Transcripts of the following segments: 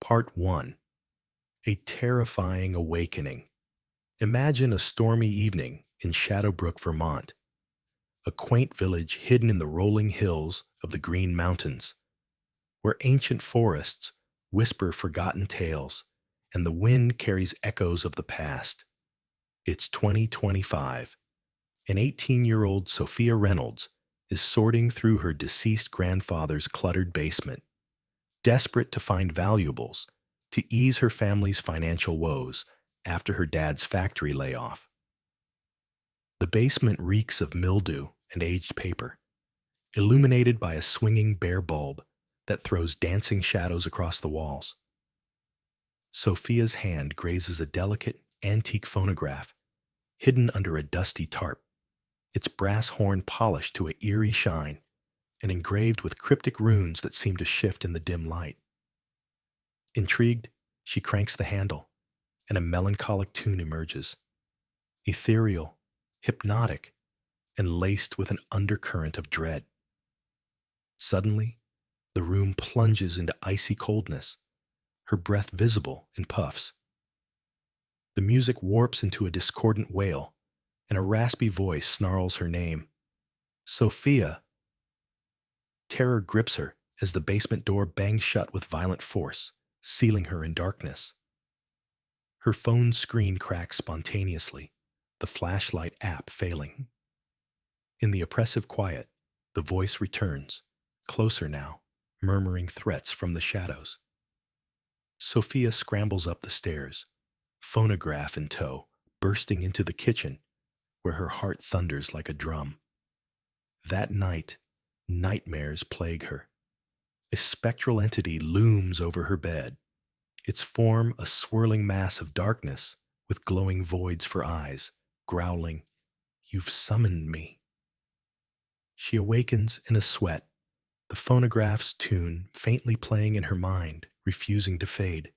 Part 1. A Terrifying Awakening. Imagine a stormy evening in Shadowbrook, Vermont, a quaint village hidden in the rolling hills of the Green Mountains, where ancient forests whisper forgotten tales and the wind carries echoes of the past. It's 2025. An 18-year-old Sophia Reynolds is sorting through her deceased grandfather's cluttered basement, desperate to find valuables to ease her family's financial woes after her dad's factory layoff. The basement reeks of mildew and aged paper, illuminated by a swinging bare bulb that throws dancing shadows across the walls. Sophia's hand grazes a delicate, antique phonograph hidden under a dusty tarp, its brass horn polished to an eerie shine and engraved with cryptic runes that seem to shift in the dim light. Intrigued, she cranks the handle, and a melancholic tune emerges, ethereal, hypnotic, and laced with an undercurrent of dread. Suddenly, the room plunges into icy coldness, her breath visible in puffs. The music warps into a discordant wail, and a raspy voice snarls her name. Sophia! Terror grips her as the basement door bangs shut with violent force, sealing her in darkness. Her phone's screen cracks spontaneously, the flashlight app failing. In the oppressive quiet, the voice returns, closer now, murmuring threats from the shadows. Sophia scrambles up the stairs, phonograph in tow, bursting into the kitchen, where her heart thunders like a drum. That night, nightmares plague her. A spectral entity looms over her bed, its form a swirling mass of darkness with glowing voids for eyes, growling, "You've summoned me." She awakens in a sweat, the phonograph's tune faintly playing in her mind, refusing to fade.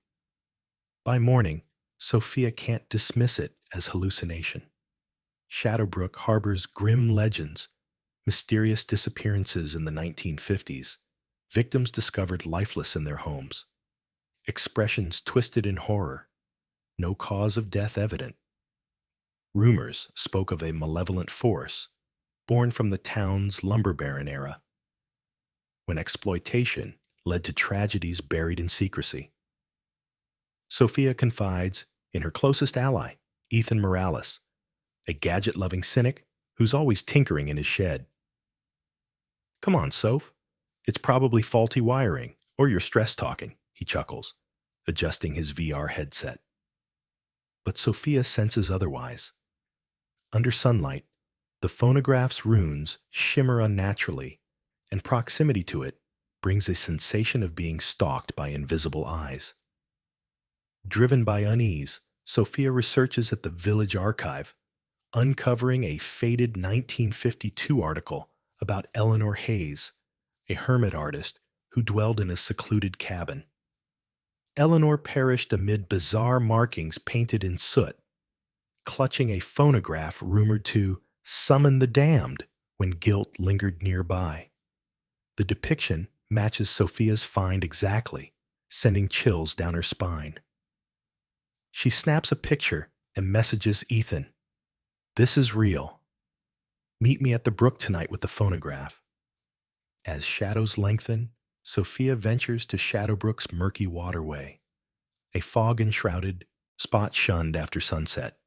By morning, Sophia can't dismiss it as hallucination. Shadowbrook harbors grim legends, mysterious disappearances in the 1950s, victims discovered lifeless in their homes, expressions twisted in horror, no cause of death evident. Rumors spoke of a malevolent force born from the town's lumber baron era, when exploitation led to tragedies buried in secrecy. Sophia confides in her closest ally, Ethan Morales, a gadget-loving cynic who's always tinkering in his shed. "Come on, Soph. It's probably faulty wiring, or you're stress talking," he chuckles, adjusting his VR headset. But Sophia senses otherwise. Under sunlight, the phonograph's runes shimmer unnaturally, and proximity to it brings a sensation of being stalked by invisible eyes. Driven by unease, Sophia researches at the village archive, uncovering a faded 1952 article about Eleanor Hayes, a hermit artist who dwelled in a secluded cabin. Eleanor perished amid bizarre markings painted in soot, clutching a phonograph rumored to summon the damned when guilt lingered nearby. The depiction matches Sophia's find exactly, sending chills down her spine. She snaps a picture and messages Ethan. "This is real. Meet me at the brook tonight with the phonograph." As shadows lengthen, Sophia ventures to Shadowbrook's murky waterway, a fog-enshrouded spot shunned after sunset.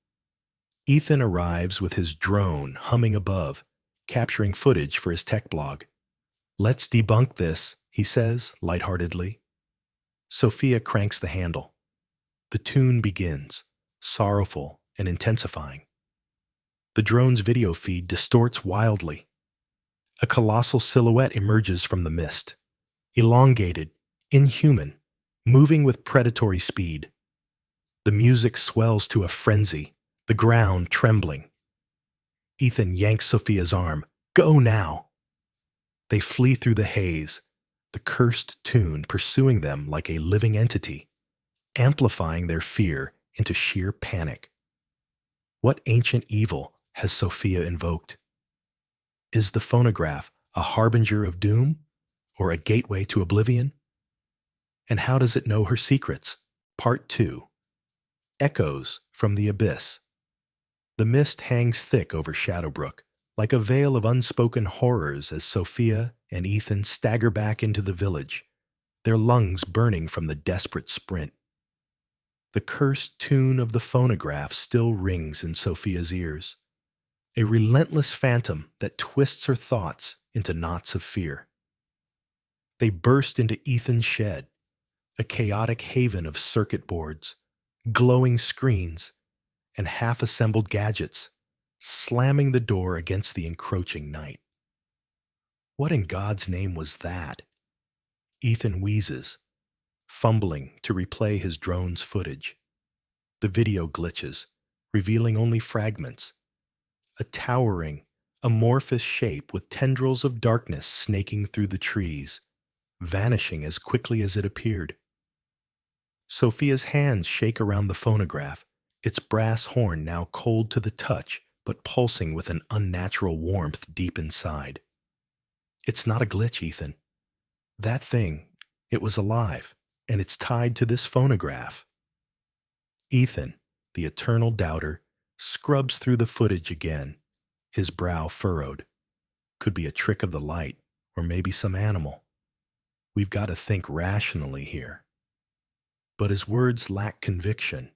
Ethan arrives with his drone humming above, capturing footage for his tech blog. "Let's debunk this," he says lightheartedly. Sophia cranks the handle. The tune begins, sorrowful and intensifying. The drone's video feed distorts wildly. A colossal silhouette emerges from the mist, elongated, inhuman, moving with predatory speed. The music swells to a frenzy, the ground trembling. Ethan yanks Sophia's arm. "Go now!" They flee through the haze, the cursed tune pursuing them like a living entity, amplifying their fear into sheer panic. What ancient evil has Sophia invoked? Is the phonograph a harbinger of doom, or a gateway to oblivion? And how does it know her secrets? Part 2. Echoes from the Abyss. The mist hangs thick over Shadowbrook, like a veil of unspoken horrors as Sophia and Ethan stagger back into the village, their lungs burning from the desperate sprint. The cursed tune of the phonograph still rings in Sophia's ears, a relentless phantom that twists her thoughts into knots of fear. They burst into Ethan's shed, a chaotic haven of circuit boards, glowing screens, and half-assembled gadgets, slamming the door against the encroaching night. What in God's name was that? Ethan wheezes, fumbling to replay his drone's footage. The video glitches, revealing only fragments. A towering, amorphous shape with tendrils of darkness snaking through the trees, vanishing as quickly as it appeared. Sophia's hands shake around the phonograph, its brass horn now cold to the touch but pulsing with an unnatural warmth deep inside. It's not a glitch, Ethan. That thing, it was alive, and it's tied to this phonograph. Ethan, the eternal doubter, scrubs through the footage again, his brow furrowed. Could be a trick of the light, or maybe some animal. We've got to think rationally here. But his words lack conviction,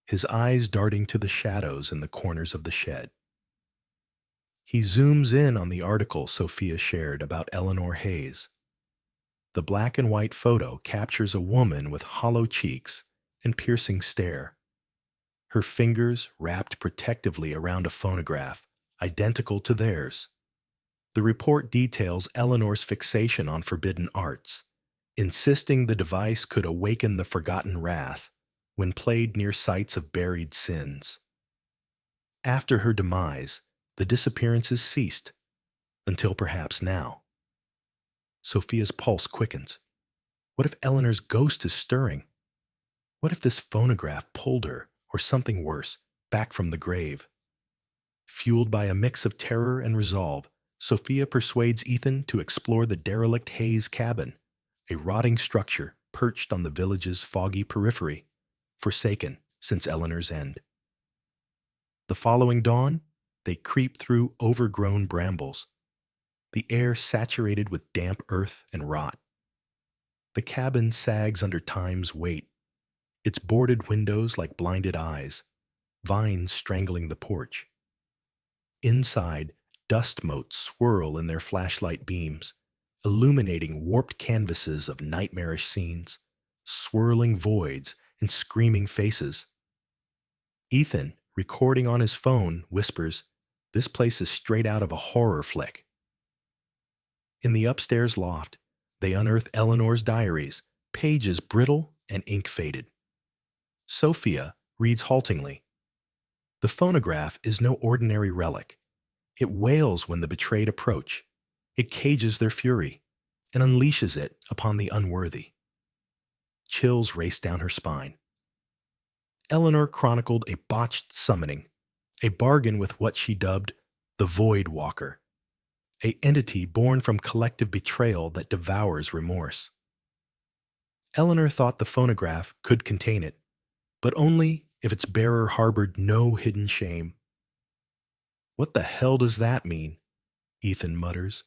his eyes darting to the shadows in the corners of the shed. He zooms in on the article Sophia shared about Eleanor Hayes. The black and white photo captures a woman with hollow cheeks and piercing stare, her fingers wrapped protectively around a phonograph, identical to theirs. The report details Eleanor's fixation on forbidden arts, insisting the device could awaken the forgotten wrath when played near sites of buried sins. After her demise, the disappearances ceased, until perhaps now. Sophia's pulse quickens. What if Eleanor's ghost is stirring? What if this phonograph pulled her, or something worse, back from the grave? Fueled by a mix of terror and resolve, Sophia persuades Ethan to explore the derelict Hayes cabin, a rotting structure perched on the village's foggy periphery, forsaken since Eleanor's end. The following dawn, they creep through overgrown brambles, the air saturated with damp earth and rot. The cabin sags under time's weight, its boarded windows like blinded eyes, vines strangling the porch. Inside, dust motes swirl in their flashlight beams, illuminating warped canvases of nightmarish scenes, swirling voids and screaming faces. Ethan, recording on his phone, whispers, "This place is straight out of a horror flick." In the upstairs loft, they unearth Eleanor's diaries, pages brittle and ink-faded. Sophia reads haltingly. The phonograph is no ordinary relic. It wails when the betrayed approach. It cages their fury and unleashes it upon the unworthy. Chills race down her spine. Eleanor chronicled a botched summoning, a bargain with what she dubbed the Void Walker, an entity born from collective betrayal that devours remorse. Eleanor thought the phonograph could contain it, but only if its bearer harbored no hidden shame. "What the hell does that mean?" Ethan mutters.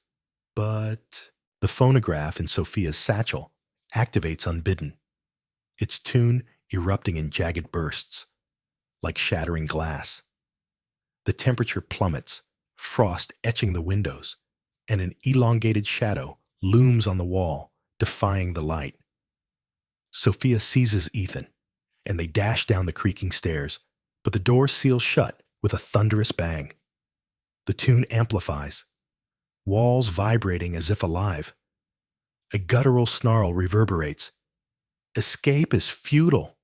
But the phonograph in Sophia's satchel activates unbidden, its tune erupting in jagged bursts, like shattering glass. The temperature plummets, frost etching the windows, and an elongated shadow looms on the wall, defying the light. Sophia seizes Ethan, and they dash down the creaking stairs, but the door seals shut with a thunderous bang. The tune amplifies, walls vibrating as if alive. A guttural snarl reverberates. Escape is futile.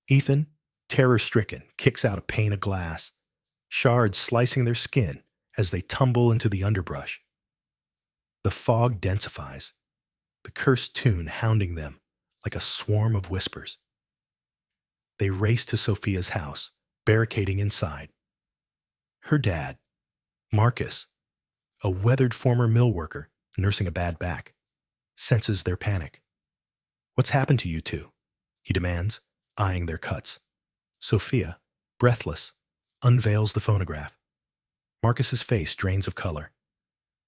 Ethan, terror-stricken, kicks out a pane of glass, shards slicing their skin as they tumble into the underbrush. The fog densifies, the cursed tune hounding them like a swarm of whispers. They race to Sophia's house, barricading inside. Her dad, Marcus, a weathered former mill worker nursing a bad back, senses their panic. What's happened to you two? He demands, eyeing their cuts. Sophia, breathless, unveils the phonograph. Marcus's face drains of color.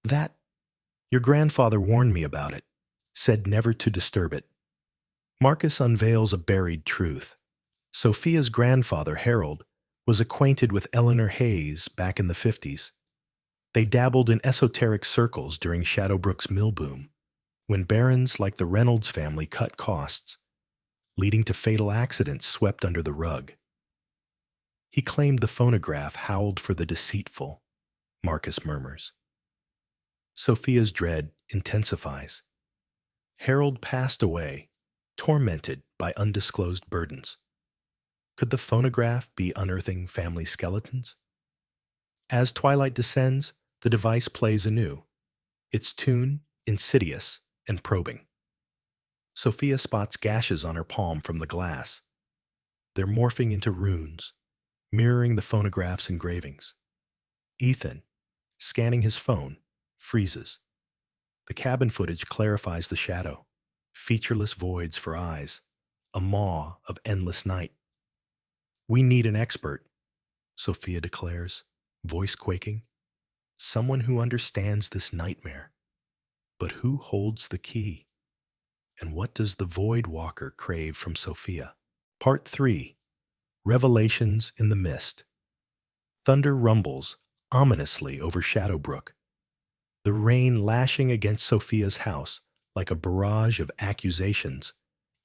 That, your grandfather warned me about it, said never to disturb it. Marcus unveils a buried truth. Sophia's grandfather, Harold, was acquainted with Eleanor Hayes back in the 50s. They dabbled in esoteric circles during Shadowbrook's mill boom, when barons like the Reynolds family cut costs, leading to fatal accidents swept under the rug. He claimed the phonograph howled for the deceitful, Marcus murmurs. Sophia's dread intensifies. Harold passed away, tormented by undisclosed burdens. Could the phonograph be unearthing family skeletons? As twilight descends, the device plays anew, its tune insidious and probing. Sophia spots gashes on her palm from the glass. They're morphing into runes, mirroring the phonograph's engravings. Ethan, scanning his phone, freezes. The cabin footage clarifies the shadow, featureless voids for eyes, a maw of endless night. We need an expert, Sophia declares, voice quaking. Someone who understands this nightmare. But who holds the key? And what does the Void Walker crave from Sophia? Part 3. Revelations in the Mist. Thunder rumbles ominously over Shadowbrook, the rain lashing against Sophia's house like a barrage of accusations,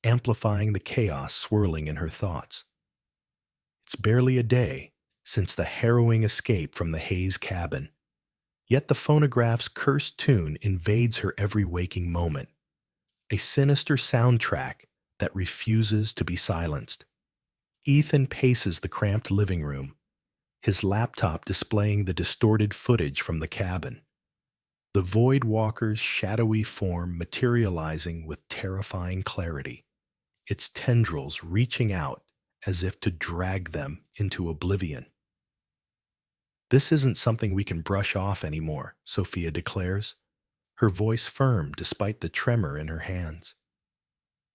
amplifying the chaos swirling in her thoughts. It's barely a day since the harrowing escape from the Hayes cabin, yet the phonograph's cursed tune invades her every waking moment, a sinister soundtrack that refuses to be silenced. Ethan paces the cramped living room, his laptop displaying the distorted footage from the cabin. The Void Walker's shadowy form materializing with terrifying clarity, its tendrils reaching out as if to drag them into oblivion. This isn't something we can brush off anymore, Sophia declares, her voice firm despite the tremor in her hands.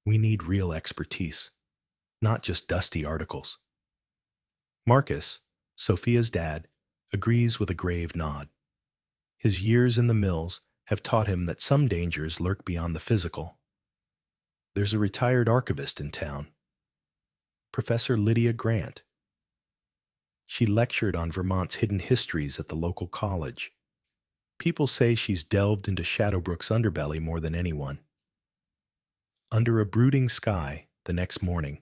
We need real expertise, not just dusty articles. Marcus, Sophia's dad, agrees with a grave nod. His years in the mills have taught him that some dangers lurk beyond the physical. There's a retired archivist in town, Professor Lydia Grant. She lectured on Vermont's hidden histories at the local college. People say she's delved into Shadowbrook's underbelly more than anyone. Under a brooding sky, the next morning,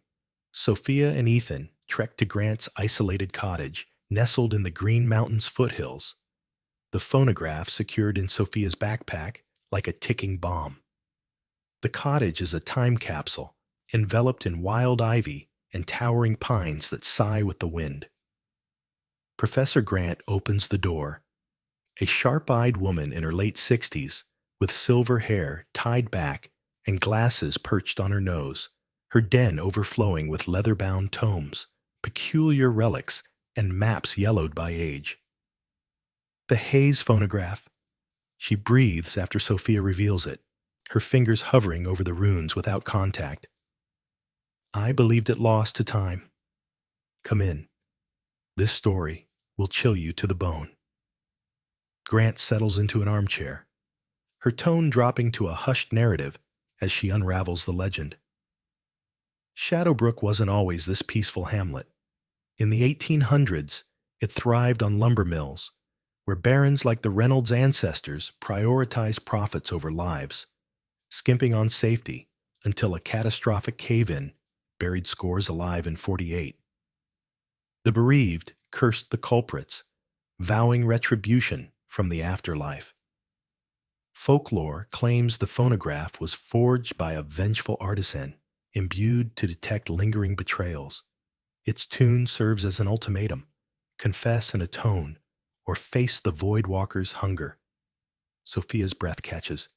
Sophia and Ethan trekked to Grant's isolated cottage, nestled in the Green Mountains foothills, the phonograph secured in Sophia's backpack like a ticking bomb. The cottage is a time capsule, enveloped in wild ivy and towering pines that sigh with the wind. Professor Grant opens the door. A sharp-eyed woman in her late 60s, with silver hair tied back and glasses perched on her nose, her den overflowing with leather-bound tomes, peculiar relics, and maps yellowed by age. The Hayes phonograph. She breathes after Sophia reveals it, her fingers hovering over the runes without contact. I believed it lost to time. Come in. This story will chill you to the bone. Grant settles into an armchair, her tone dropping to a hushed narrative as she unravels the legend. Shadowbrook wasn't always this peaceful hamlet. In the 1800s, it thrived on lumber mills, where barons like the Reynolds ancestors prioritized profits over lives, skimping on safety until a catastrophic cave-in buried scores alive in 48. The bereaved cursed the culprits, vowing retribution from the afterlife. Folklore claims the phonograph was forged by a vengeful artisan, imbued to detect lingering betrayals. Its tune serves as an ultimatum: confess and atone, or face the Void Walker's hunger. Sophia's breath catches.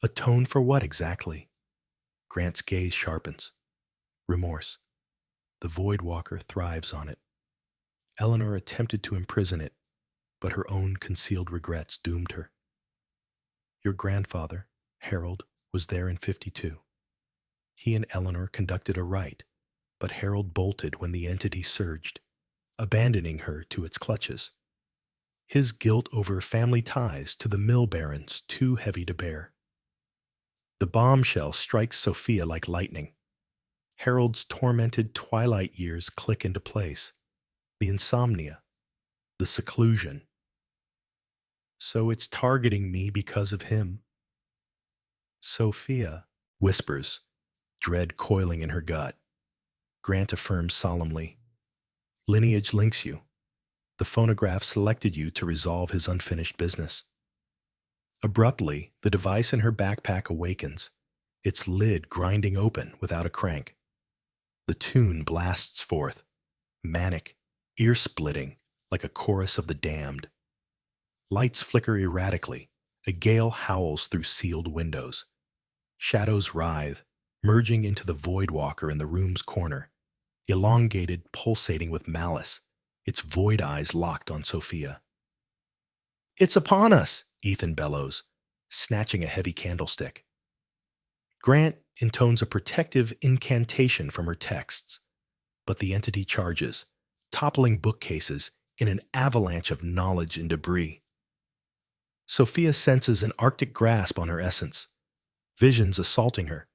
Atone for what exactly? Grant's gaze sharpens. Remorse. The Void Walker thrives on it. Eleanor attempted to imprison it, but her own concealed regrets doomed her. Your grandfather, Harold, was there in 52. He and Eleanor conducted a rite, but Harold bolted when the entity surged, abandoning her to its clutches. His guilt over family ties to the mill barons too heavy to bear. The bombshell strikes Sophia like lightning. Harold's tormented twilight years click into place. The insomnia, the seclusion. So it's targeting me because of him. Sophia whispers, dread coiling in her gut. Grant affirms solemnly, lineage links you. The phonograph selected you to resolve his unfinished business. Abruptly, the device in her backpack awakens, its lid grinding open without a crank. The tune blasts forth, manic, ear-splitting, like a chorus of the damned. Lights flicker erratically, a gale howls through sealed windows. Shadows writhe, merging into the void walker in the room's corner, elongated, pulsating with malice, its void eyes locked on Sophia. "It's upon us!" Ethan bellows, snatching a heavy candlestick. Grant intones a protective incantation from her texts, but the entity charges, toppling bookcases in an avalanche of knowledge and debris. Sophia senses an arctic grasp on her essence, visions assaulting her.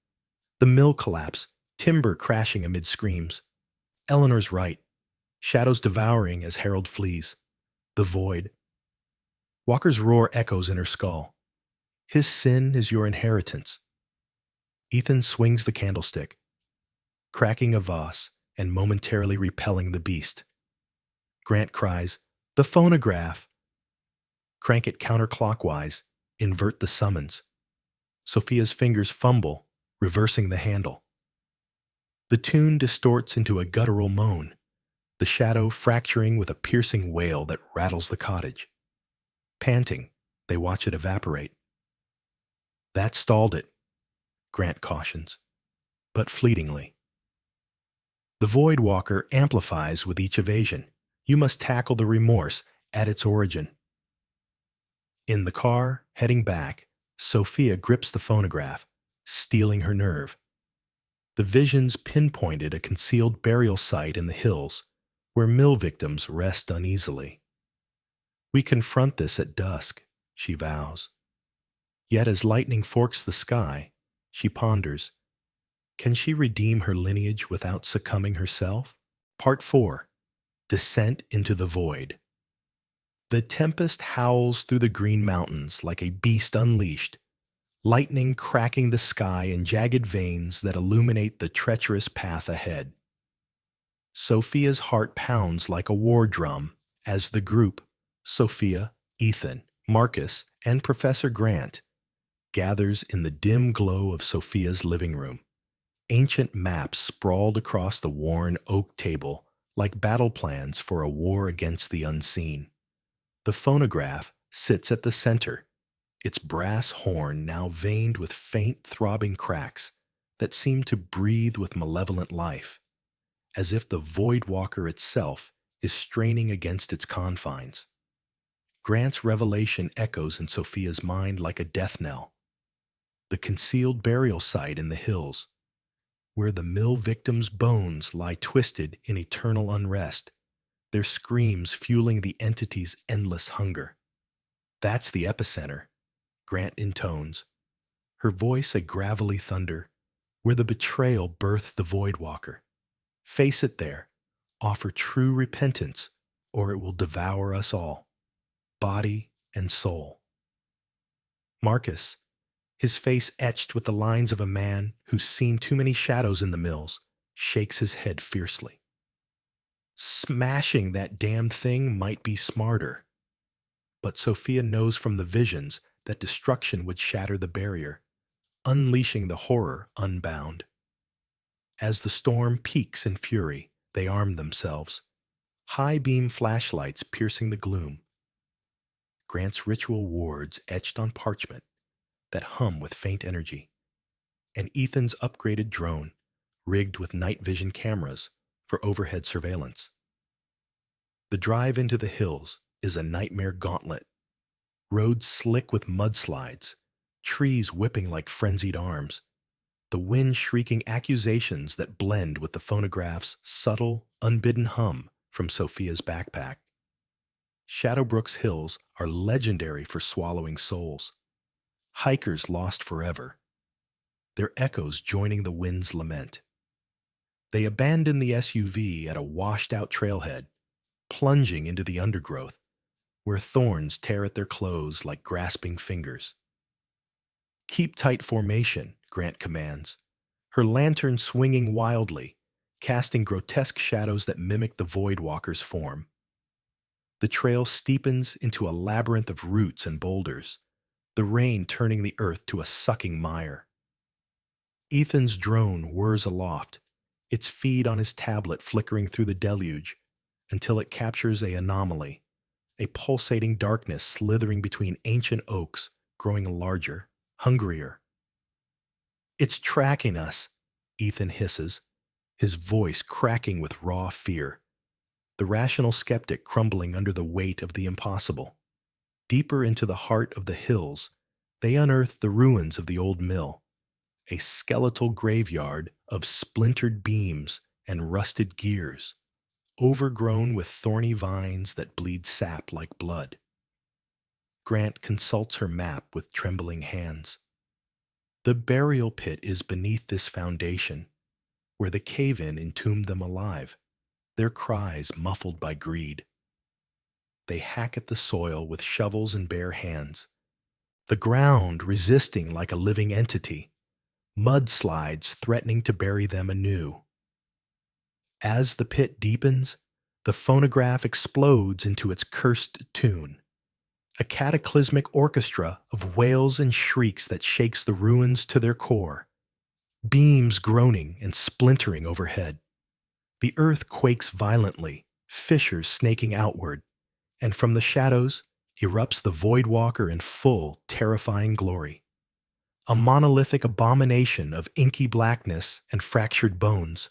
The mill collapse, timber crashing amid screams. Eleanor's right, shadows devouring as Harold flees. The void. Walker's roar echoes in her skull. His sin is your inheritance. Ethan swings the candlestick, cracking a vase and momentarily repelling the beast. Grant cries, "The phonograph!" Crank it counterclockwise, invert the summons. Sophia's fingers fumble, reversing the handle. The tune distorts into a guttural moan, the shadow fracturing with a piercing wail that rattles the cottage. Panting, they watch it evaporate. That stalled it, Grant cautions, but fleetingly. The Void Walker amplifies with each evasion. You must tackle the remorse at its origin. In the car, heading back, Sophia grips the phonograph, stealing her nerve. The visions pinpointed a concealed burial site in the hills, where mill victims rest uneasily. We confront this at dusk, she vows. Yet as lightning forks the sky, she ponders, can she redeem her lineage without succumbing herself? Part 4. Descent into the Void. The tempest howls through the green mountains like a beast unleashed, lightning cracking the sky in jagged veins that illuminate the treacherous path ahead. Sophia's heart pounds like a war drum as the group, Sophia, Ethan, Marcus, and Professor Grant, gathers in the dim glow of Sophia's living room. Ancient maps sprawled across the worn oak table like battle plans for a war against the unseen. The phonograph sits at the center, its brass horn now veined with faint throbbing cracks that seem to breathe with malevolent life, as if the Void Walker itself is straining against its confines. Grant's revelation echoes in Sophia's mind like a death knell. The concealed burial site in the hills, where the mill victims' bones lie twisted in eternal unrest, their screams fueling the entity's endless hunger. That's the epicenter, Grant intones, her voice a gravelly thunder, where the betrayal birthed the Void Walker. Face it there, offer true repentance, or it will devour us all, body and soul. Marcus, his face etched with the lines of a man who's seen too many shadows in the mills, shakes his head fiercely. Smashing that damn thing might be smarter. But Sophia knows from the visions that destruction would shatter the barrier, unleashing the horror unbound. As the storm peaks in fury, they arm themselves, high-beam flashlights piercing the gloom. Grant's ritual words etched on parchment that hum with faint energy, and Ethan's upgraded drone, rigged with night vision cameras for overhead surveillance. The drive into the hills is a nightmare gauntlet. Roads slick with mudslides, trees whipping like frenzied arms. the wind shrieking accusations that blend with the phonograph's subtle, unbidden hum from Sophia's backpack. Shadowbrook's hills are legendary for swallowing souls, hikers lost forever, their echoes joining the wind's lament. They abandon the SUV at a washed-out trailhead, plunging into the undergrowth, where thorns tear at their clothes like grasping fingers. "Keep tight formation," Grant commands, her lantern swinging wildly, casting grotesque shadows that mimic the Void Walker's form. The trail steepens into a labyrinth of roots and boulders, the rain turning the earth to a sucking mire. Ethan's drone whirs aloft, its feed on his tablet flickering through the deluge until it captures an anomaly, a pulsating darkness slithering between ancient oaks, growing larger, hungrier. "It's tracking us," Ethan hisses, his voice cracking with raw fear, the rational skeptic crumbling under the weight of the impossible. Deeper into the heart of the hills, they unearth the ruins of the old mill, a skeletal graveyard of splintered beams and rusted gears, overgrown with thorny vines that bleed sap like blood. Grant consults her map with trembling hands. The burial pit is beneath this foundation, where the cave-in entombed them alive, their cries muffled by greed. They hack at the soil with shovels and bare hands, the ground resisting like a living entity, mudslides threatening to bury them anew. As the pit deepens, the phonograph explodes into its cursed tune, a cataclysmic orchestra of wails and shrieks that shakes the ruins to their core, beams groaning and splintering overhead. The earth quakes violently, fissures snaking outward, and from the shadows erupts the Void Walker in full, terrifying glory. A monolithic abomination of inky blackness and fractured bones,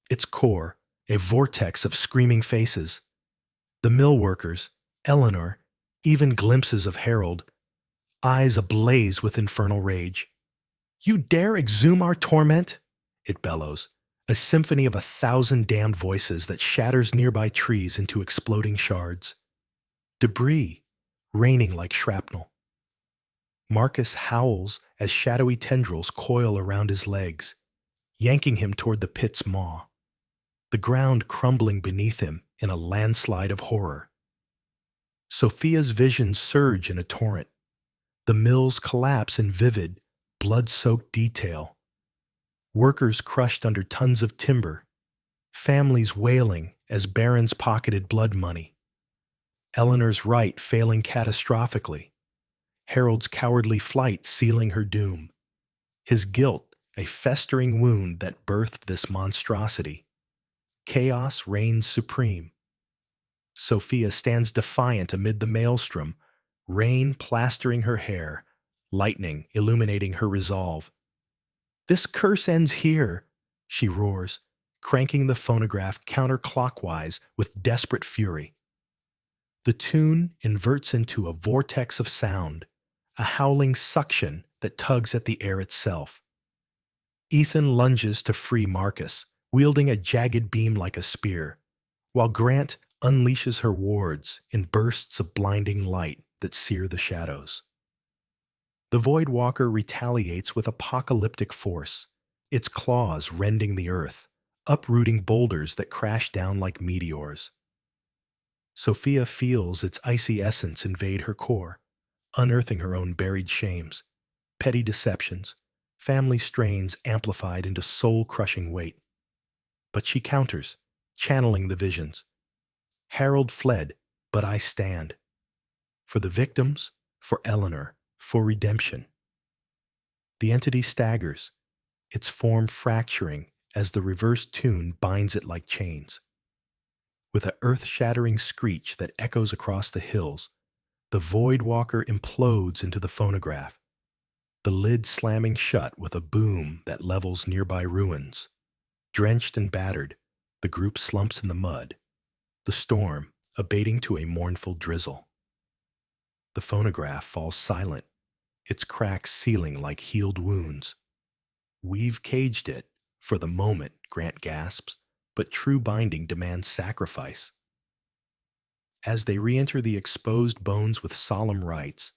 its core a vortex of screaming faces. The mill workers, Eleanor, even glimpses of Harold, eyes ablaze with infernal rage. "You dare exhume our torment?" it bellows, a symphony of 1,000 damned voices that shatters nearby trees into exploding shards. Debris, raining like shrapnel. Marcus howls as shadowy tendrils coil around his legs, yanking him toward the pit's maw, the ground crumbling beneath him in a landslide of horror. Sophia's visions surge in a torrent. The mills collapse in vivid, blood-soaked detail. Workers crushed under tons of timber, families wailing as barons pocketed blood money. Eleanor's right failing catastrophically, Harold's cowardly flight sealing her doom, his guilt a festering wound that birthed this monstrosity. Chaos reigns supreme. Sophia stands defiant amid the maelstrom, rain plastering her hair, lightning illuminating her resolve. "This curse ends here," she roars, cranking the phonograph counterclockwise with desperate fury. The tune inverts into a vortex of sound, a howling suction that tugs at the air itself. Ethan lunges to free Marcus, wielding a jagged beam like a spear, while Grant unleashes her wards in bursts of blinding light that sear the shadows. The Void Walker retaliates with apocalyptic force, its claws rending the earth, uprooting boulders that crash down like meteors. Sophia feels its icy essence invade her core, unearthing her own buried shames, petty deceptions, family strains amplified into soul-crushing weight. But she counters, channeling the visions. "Harold fled, but I stand. For the victims, for Eleanor, for redemption." The entity staggers, its form fracturing as the reversed tune binds it like chains. With an earth-shattering screech that echoes across the hills, the Void Walker implodes into the phonograph, the lid slamming shut with a boom that levels nearby ruins. Drenched and battered, the group slumps in the mud, the storm abating to a mournful drizzle. The phonograph falls silent, its cracks sealing like healed wounds. We've caged it. For the moment, Grant gasps, but true binding demands sacrifice. As they re-enter the exposed bones with solemn rites,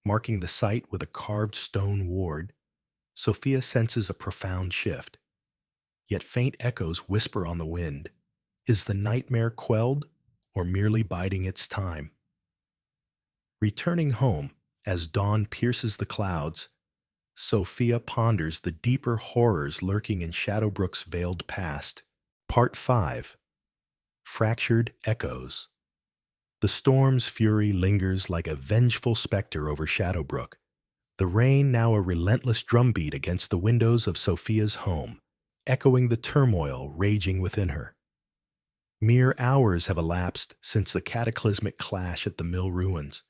marking the site with a carved stone ward, Sophia senses a profound shift. Yet faint echoes whisper on the wind. Is the nightmare quelled, or merely biding its time? Returning home, as dawn pierces the clouds, Sophia ponders the deeper horrors lurking in Shadowbrook's veiled past. Part 5. Fractured Echoes. The storm's fury lingers like a vengeful specter over Shadowbrook, the rain now a relentless drumbeat against the windows of Sophia's home, echoing the turmoil raging within her. Mere hours have elapsed since the cataclysmic clash at the mill ruins,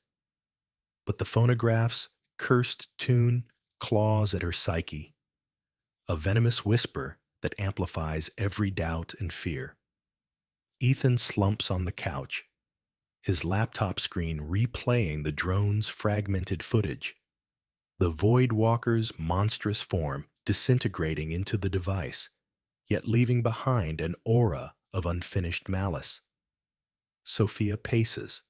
but the phonograph's cursed tune claws at her psyche, a venomous whisper that amplifies every doubt and fear. Ethan slumps on the couch, his laptop screen replaying the drone's fragmented footage, the Void Walker's monstrous form disintegrating into the device, yet leaving behind an aura of unfinished malice. Sophia paces,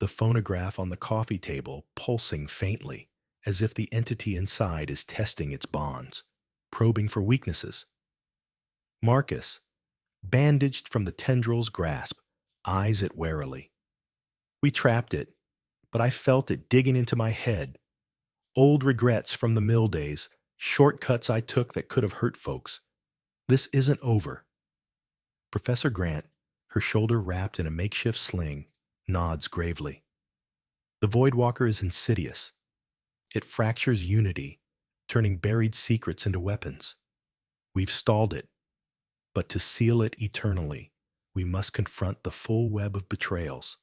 the phonograph on the coffee table pulsing faintly, as if the entity inside is testing its bonds, probing for weaknesses. Marcus, bandaged from the tendril's grasp, eyes it warily. We trapped it, but I felt it digging into my head. Old regrets from the mill days, shortcuts I took that could have hurt folks. This isn't over. Professor Grant, her shoulder wrapped in a makeshift sling, nods gravely. The Voidwalker is insidious. It fractures unity, turning buried secrets into weapons. We've stalled it, but to seal it eternally, we must confront the full web of betrayals,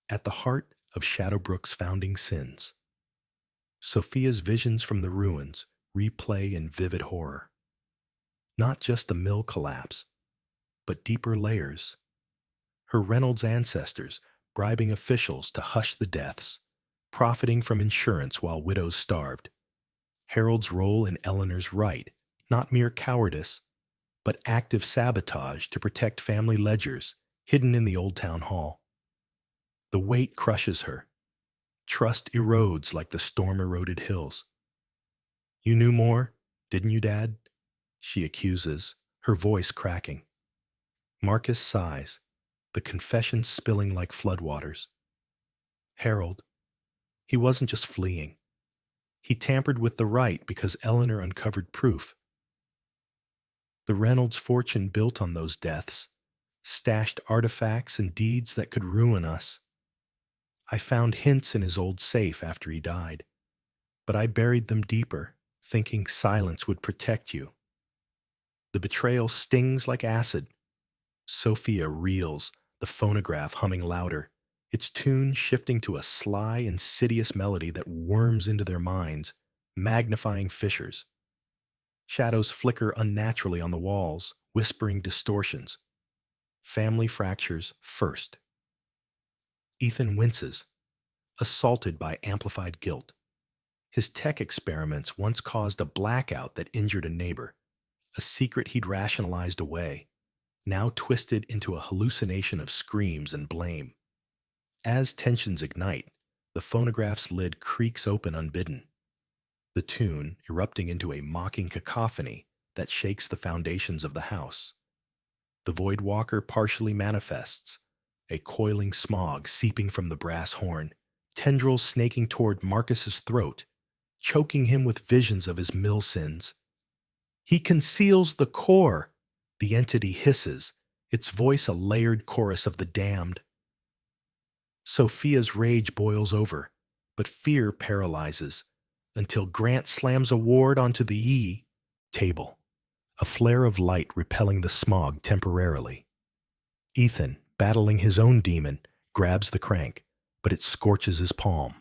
at the heart of Shadowbrook's founding sins. Sophia's visions from the ruins replay in vivid horror. Not just the mill collapse, but deeper layers. Her Reynolds ancestors bribing officials to hush the deaths, profiting from insurance while widows starved. Harold's role in Eleanor's right, not mere cowardice, but active sabotage to protect family ledgers hidden in the old town hall. The weight crushes her. Trust erodes like the storm-eroded hills. You knew more, didn't you, Dad? She accuses, her voice cracking. Marcus sighs, the confession spilling like floodwaters. Harold, he wasn't just fleeing. He tampered with the right because Eleanor uncovered proof. The Reynolds fortune built on those deaths, stashed artifacts and deeds that could ruin us. I found hints in his old safe after he died, but I buried them deeper, thinking silence would protect you. The betrayal stings like acid. Sophia reels, the phonograph humming louder, its tune shifting to a sly, insidious melody that worms into their minds, magnifying fissures. Shadows flicker unnaturally on the walls, whispering distortions. Family fractures first. Ethan winces, assaulted by amplified guilt. His tech experiments once caused a blackout that injured a neighbor, a secret he'd rationalized away, now twisted into a hallucination of screams and blame. As tensions ignite, the phonograph's lid creaks open unbidden, the tune erupting into a mocking cacophony that shakes the foundations of the house. The Void Walker partially manifests, a coiling smog seeping from the brass horn, tendrils snaking toward Marcus's throat, choking him with visions of his mill sins. He conceals the core, the entity hisses, its voice a layered chorus of the damned. Sophia's rage boils over, but fear paralyzes, until Grant slams a ward onto the table, a flare of light repelling the smog temporarily. Ethan, battling his own demon, grabs the crank, but it scorches his palm.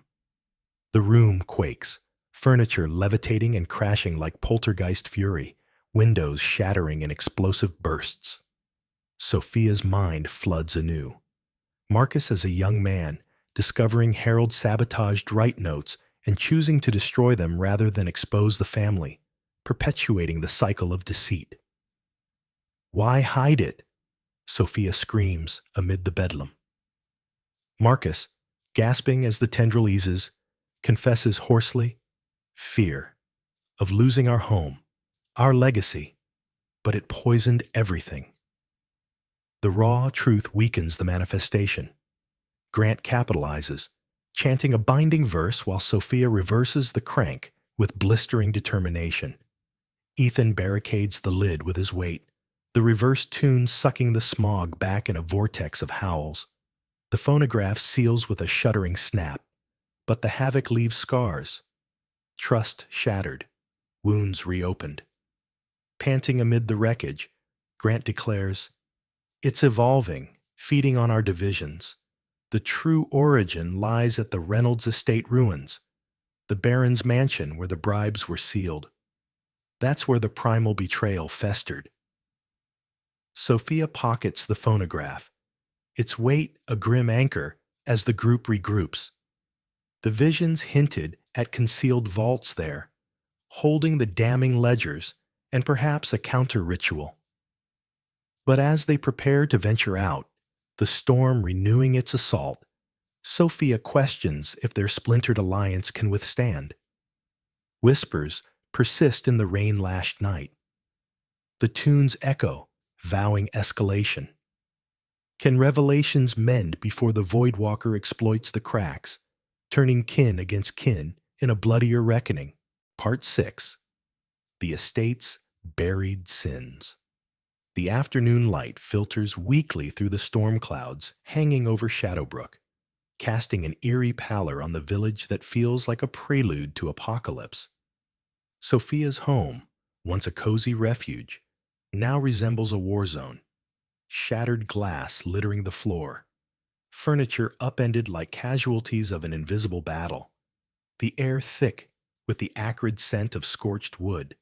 The room quakes, furniture levitating and crashing like poltergeist fury, windows shattering in explosive bursts. Sophia's mind floods anew. Marcus as a young man, discovering Harold's sabotaged right notes and choosing to destroy them rather than expose the family, perpetuating the cycle of deceit. "Why hide it?" Sophia screams amid the bedlam. Marcus, gasping as the tendril eases, confesses hoarsely, "Fear of losing our home, our legacy, but it poisoned everything." The raw truth weakens the manifestation. Grant capitalizes, chanting a binding verse while Sophia reverses the crank with blistering determination. Ethan barricades the lid with his weight, the reversed tune sucking the smog back in a vortex of howls. The phonograph seals with a shuddering snap, but the havoc leaves scars. Trust shattered, wounds reopened. Panting amid the wreckage, Grant declares, "It's evolving, feeding on our divisions. The true origin lies at the Reynolds estate ruins, the Baron's mansion where the bribes were sealed. That's where the primal betrayal festered." Sophia pockets the phonograph, its weight a grim anchor as the group regroups. The visions hinted at concealed vaults there, holding the damning ledgers and perhaps a counter-ritual. But as they prepare to venture out, the storm renewing its assault, Sophia questions if their splintered alliance can withstand. Whispers persist in the rain-lashed night. The tunes echo, vowing escalation. Can revelations mend before the Voidwalker exploits the cracks, turning kin against kin in a bloodier reckoning? Part 6. The Estate's Buried Sins. The afternoon light filters weakly through the storm clouds hanging over Shadowbrook, casting an eerie pallor on the village that feels like a prelude to apocalypse. Sophia's home, once a cozy refuge, now resembles a war zone. Shattered glass littering the floor, furniture upended like casualties of an invisible battle, the air thick with the acrid scent of scorched wood,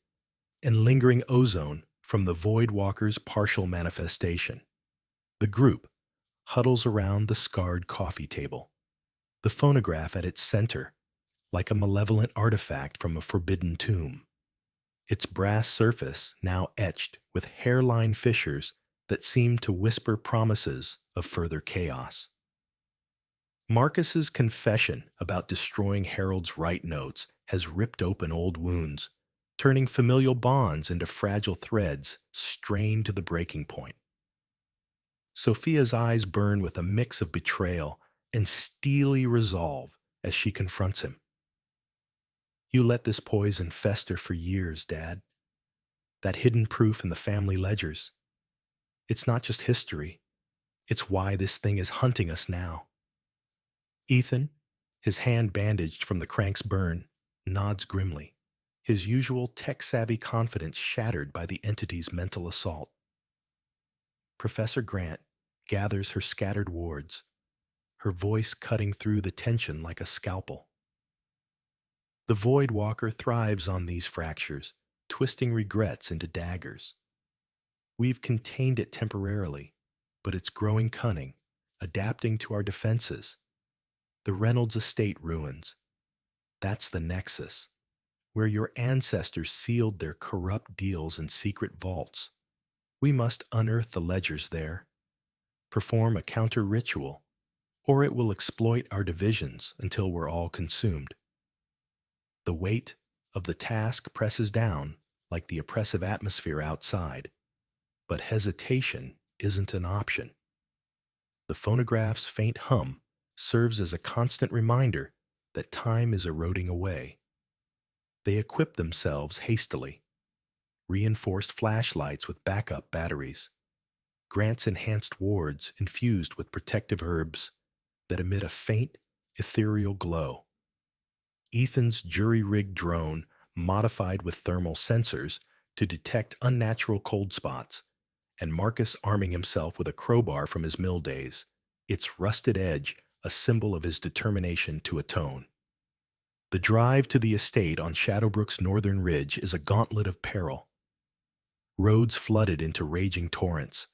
and lingering ozone from the Voidwalker's partial manifestation. The group huddles around the scarred coffee table, the phonograph at its center, like a malevolent artifact from a forbidden tomb. Its brass surface now etched with hairline fissures that seem to whisper promises of further chaos. Marcus's confession about destroying Harold's right notes has ripped open old wounds, turning familial bonds into fragile threads strained to the breaking point. Sophia's eyes burn with a mix of betrayal and steely resolve as she confronts him. "You let this poison fester for years, Dad. That hidden proof in the family ledgers. It's not just history. It's why this thing is hunting us now." Ethan, his hand bandaged from the crank's burn, nods grimly, his usual tech-savvy confidence shattered by the entity's mental assault. Professor Grant gathers her scattered wards, her voice cutting through the tension like a scalpel. The Voidwalker thrives on these fractures, twisting regrets into daggers. We've contained it temporarily, but it's growing cunning, adapting to our defenses. The Reynolds estate ruins. That's the nexus, where your ancestors sealed their corrupt deals in secret vaults. We must unearth the ledgers there, perform a counter-ritual, or it will exploit our divisions until we're all consumed. The weight of the task presses down like the oppressive atmosphere outside, but hesitation isn't an option. The phonograph's faint hum serves as a constant reminder that time is eroding away. They equip themselves hastily, reinforced flashlights with backup batteries, Grant's enhanced wards infused with protective herbs that emit a faint, ethereal glow. Ethan's jury-rigged drone modified with thermal sensors to detect unnatural cold spots, and Marcus arming himself with a crowbar from his mill days, its rusted edge a symbol of his determination to atone. The drive to the estate on Shadowbrook's northern ridge is a gauntlet of peril. Roads flooded into raging torrents,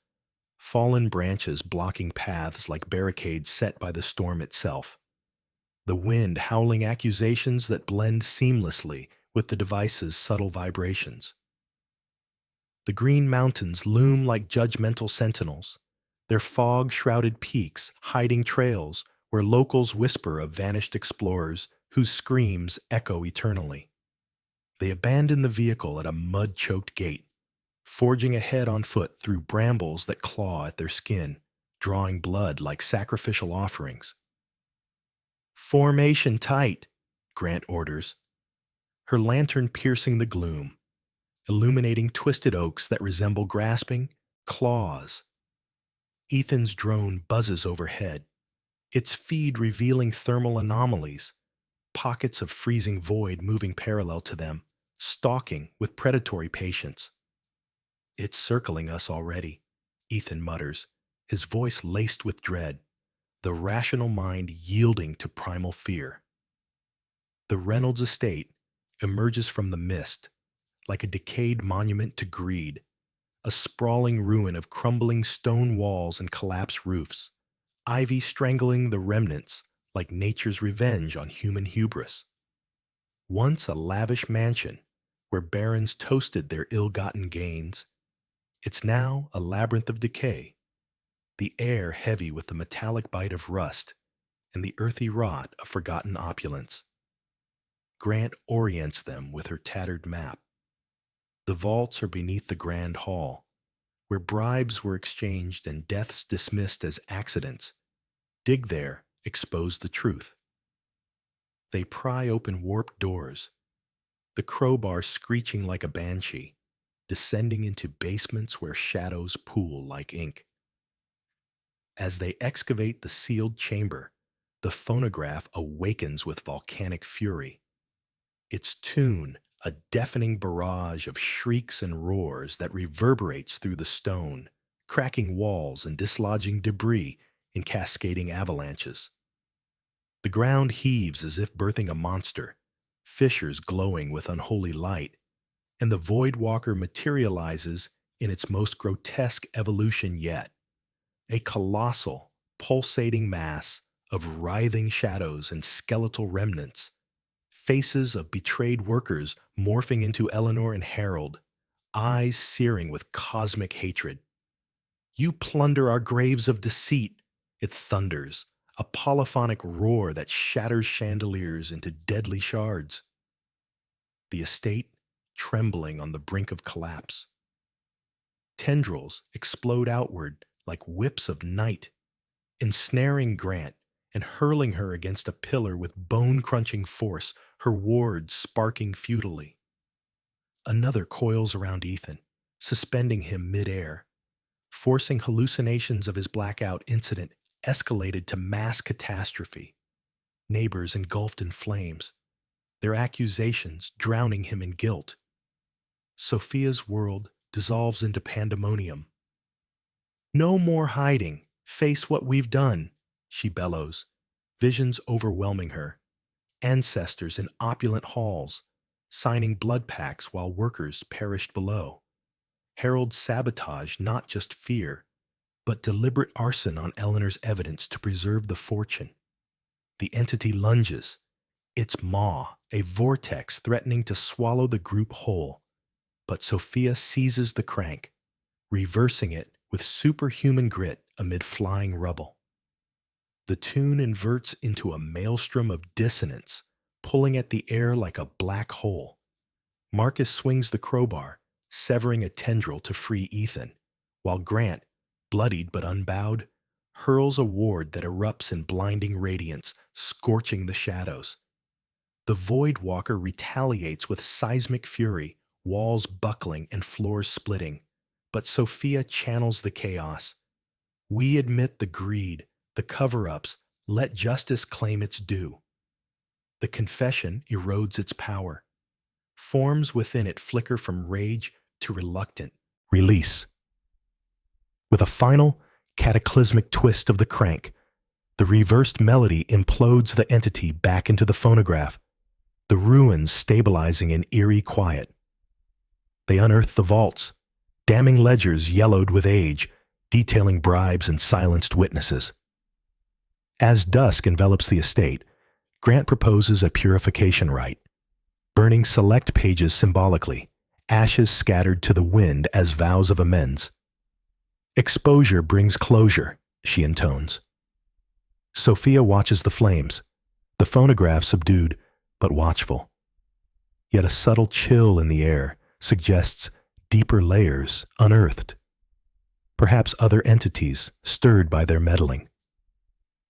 fallen branches blocking paths like barricades set by the storm itself. The wind howling accusations that blend seamlessly with the device's subtle vibrations. The green mountains loom like judgmental sentinels, their fog-shrouded peaks hiding trails where locals whisper of vanished explorers whose screams echo eternally. They abandon the vehicle at a mud-choked gate, forging ahead on foot through brambles that claw at their skin, drawing blood like sacrificial offerings. "Formation tight," Grant orders, her lantern piercing the gloom, illuminating twisted oaks that resemble grasping claws. Ethan's drone buzzes overhead, its feed revealing thermal anomalies, pockets of freezing void moving parallel to them, stalking with predatory patience. "It's circling us already," Ethan mutters, his voice laced with dread, the rational mind yielding to primal fear. The Reynolds estate emerges from the mist, like a decayed monument to greed, a sprawling ruin of crumbling stone walls and collapsed roofs, ivy strangling the remnants like nature's revenge on human hubris. Once a lavish mansion where barons toasted their ill-gotten gains, it's now a labyrinth of decay, the air heavy with the metallic bite of rust and the earthy rot of forgotten opulence. Grant orients them with her tattered map. The vaults are beneath the grand hall, where bribes were exchanged and deaths dismissed as accidents. Dig there, expose the truth. They pry open warped doors, the crowbar screeching like a banshee, descending into basements where shadows pool like ink. As they excavate the sealed chamber, the phonograph awakens with volcanic fury. Its tune, a deafening barrage of shrieks and roars that reverberates through the stone, cracking walls and dislodging debris in cascading avalanches. The ground heaves as if birthing a monster, fissures glowing with unholy light, and the Void Walker materializes in its most grotesque evolution yet, a colossal, pulsating mass of writhing shadows and skeletal remnants, faces of betrayed workers morphing into Eleanor and Harold, eyes searing with cosmic hatred. "You plunder our graves of deceit," it thunders, a polyphonic roar that shatters chandeliers into deadly shards. The estate trembling on the brink of collapse. Tendrils explode outward like whips of night, ensnaring Grant and hurling her against a pillar with bone-crunching force, her wards sparking futilely. Another coils around Ethan, suspending him mid-air, forcing hallucinations of his blackout incident escalated to mass catastrophe. Neighbors engulfed in flames, their accusations drowning him in guilt. Sophia's world dissolves into pandemonium. "No more hiding. Face what we've done," she bellows, visions overwhelming her. Ancestors in opulent halls, signing blood pacts while workers perished below. Harold's sabotage not just fear, but deliberate arson on Eleanor's evidence to preserve the fortune. The entity lunges, its maw a vortex threatening to swallow the group whole, but Sophia seizes the crank, reversing it with superhuman grit amid flying rubble. The tune inverts into a maelstrom of dissonance, pulling at the air like a black hole. Marcus swings the crowbar, severing a tendril to free Ethan, while Grant, bloodied but unbowed, hurls a ward that erupts in blinding radiance, scorching the shadows. The Void Walker retaliates with seismic fury, walls buckling and floors splitting, but Sophia channels the chaos. "We admit the greed, the cover-ups, let justice claim its due." The confession erodes its power. Forms within it flicker from rage to reluctant release. With a final, cataclysmic twist of the crank, the reversed melody implodes the entity back into the phonograph, the ruins stabilizing in eerie quiet. They unearth the vaults, damning ledgers yellowed with age, detailing bribes and silenced witnesses. As dusk envelops the estate, Grant proposes a purification rite. burning select pages symbolically, ashes scattered to the wind as vows of amends. Exposure brings closure, she intones. Sophia watches the flames, the phonograph subdued but watchful. Yet a subtle chill in the air suggests deeper layers unearthed. Perhaps other entities stirred by their meddling.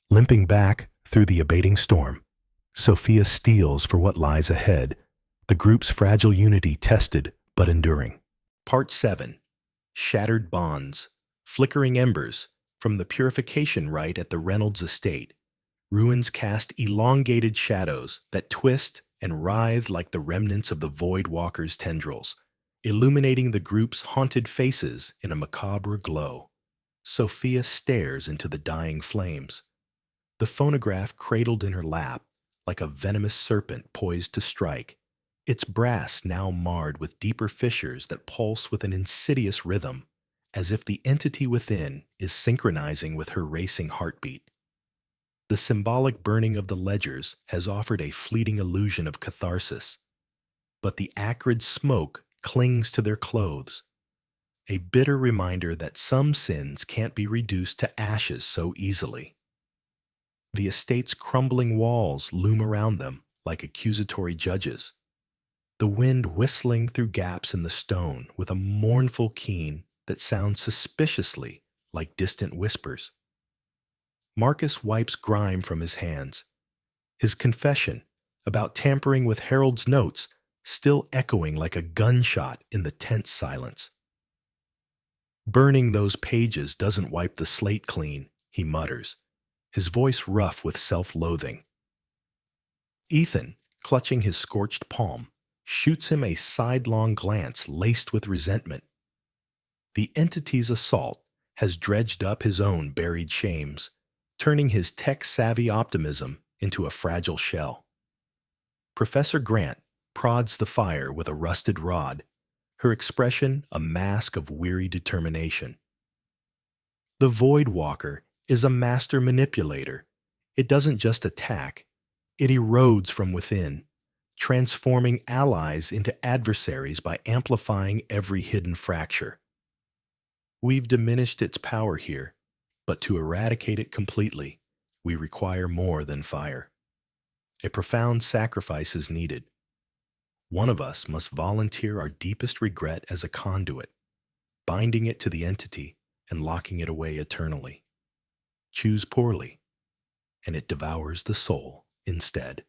Limping back through the abating storm, Sophia steals for what lies ahead, the group's fragile unity tested but enduring. Part 7. Shattered Bonds. Flickering embers from the purification rite at the Reynolds estate. Ruins cast elongated shadows that twist and writhe like the remnants of the Void Walker's tendrils, illuminating the group's haunted faces in a macabre glow. Sophia stares into the dying flames, the phonograph cradled in her lap like a venomous serpent poised to strike, its brass now marred with deeper fissures that pulse with an insidious rhythm, as if the entity within is synchronizing with her racing heartbeat. The symbolic burning of the ledgers has offered a fleeting illusion of catharsis, but the acrid smoke clings to their clothes, a bitter reminder that some sins can't be reduced to ashes so easily. The estate's crumbling walls loom around them like accusatory judges, the wind whistling through gaps in the stone with a mournful keen that sounds suspiciously like distant whispers. Marcus wipes grime from his hands, his confession about tampering with Harold's notes still echoing like a gunshot in the tense silence. Burning those pages doesn't wipe the slate clean, he mutters, his voice rough with self-loathing. Ethan, clutching his scorched palm, shoots him a sidelong glance laced with resentment. The entity's assault has dredged up his own buried shames, turning his tech-savvy optimism into a fragile shell. Professor Grant prods the fire with a rusted rod, her expression a mask of weary determination. The Void Walker is a master manipulator. It doesn't just attack, it erodes from within, transforming allies into adversaries by amplifying every hidden fracture. We've diminished its power here, but to eradicate it completely, we require more than fire. A profound sacrifice is needed. One of us must volunteer our deepest regret as a conduit, binding it to the entity and locking it away eternally. Choose poorly, and it devours the soul instead.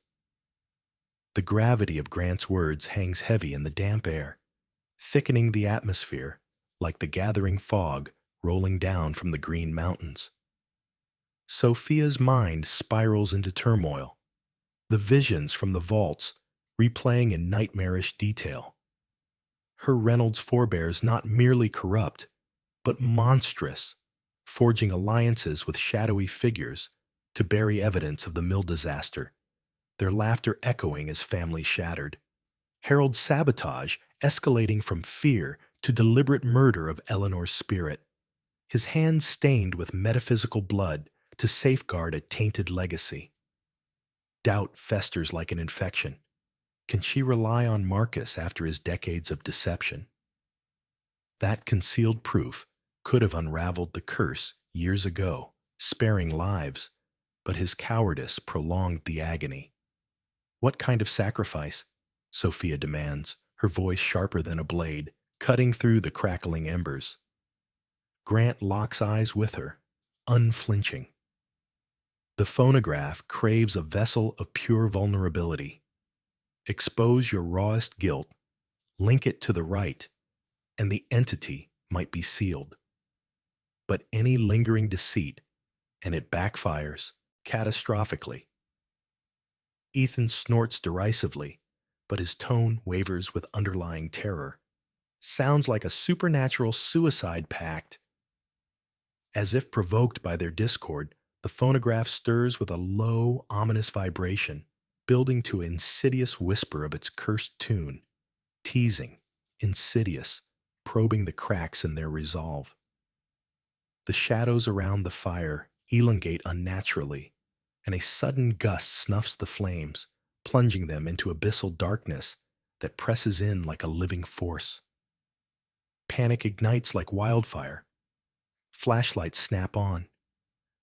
The gravity of Grant's words hangs heavy in the damp air, thickening the atmosphere like the gathering fog rolling down from the green mountains. Sophia's mind spirals into turmoil, the visions from the vaults replaying in nightmarish detail. Her Reynolds forebears not merely corrupt, but monstrous, forging alliances with shadowy figures to bury evidence of the mill disaster, their laughter echoing as families shattered. Harold's sabotage escalating from fear to deliberate murder of Eleanor's spirit, his hands stained with metaphysical blood to safeguard a tainted legacy. Doubt festers like an infection. Can she rely on Marcus after his decades of deception? That concealed proof could have unraveled the curse years ago, sparing lives, but his cowardice prolonged the agony. What kind of sacrifice? Sophia demands, her voice sharper than a blade, cutting through the crackling embers. Grant locks eyes with her, unflinching. The phonograph craves a vessel of pure vulnerability. Expose your rawest guilt, link it to the rite, and the entity might be sealed. But any lingering deceit, and it backfires catastrophically. Ethan snorts derisively, but his tone wavers with underlying terror. Sounds like a supernatural suicide pact. As if provoked by their discord, the phonograph stirs with a low, ominous vibration, building to an insidious whisper of its cursed tune, teasing, insidious, probing the cracks in their resolve. The shadows around the fire elongate unnaturally, and a sudden gust snuffs the flames, plunging them into abyssal darkness that presses in like a living force. Panic ignites like wildfire. Flashlights snap on,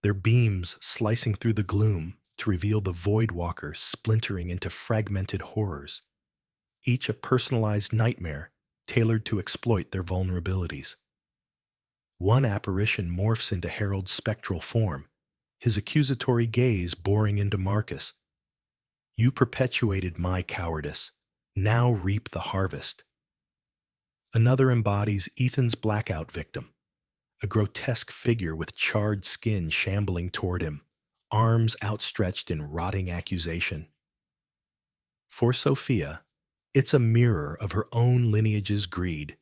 their beams slicing through the gloom to reveal the Void Walker splintering into fragmented horrors, each a personalized nightmare tailored to exploit their vulnerabilities. One apparition morphs into Harold's spectral form, his accusatory gaze boring into Marcus. You perpetuated my cowardice. Now reap the harvest. Another embodies Ethan's blackout victim, a grotesque figure with charred skin shambling toward him, arms outstretched in rotting accusation. For Sophia, it's a mirror of her own lineage's greed,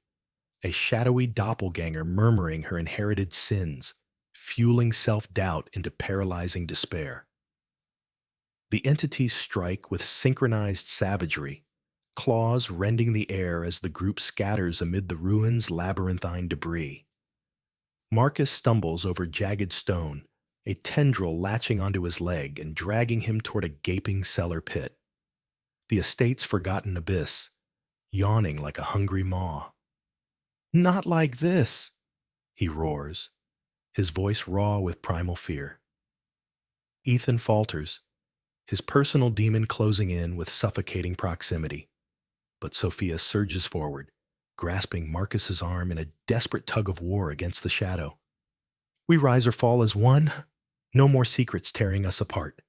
a shadowy doppelganger murmuring her inherited sins, fueling self-doubt into paralyzing despair. The entities strike with synchronized savagery, claws rending the air as the group scatters amid the ruins' labyrinthine debris. Marcus stumbles over jagged stone, a tendril latching onto his leg and dragging him toward a gaping cellar pit. The estate's forgotten abyss, yawning like a hungry maw. "Not like this!" he roars, his voice raw with primal fear. Ethan falters, his personal demon closing in with suffocating proximity. But Sophia surges forward, grasping Marcus's arm in a desperate tug of war against the shadow. We rise or fall as one. No more secrets tearing us apart.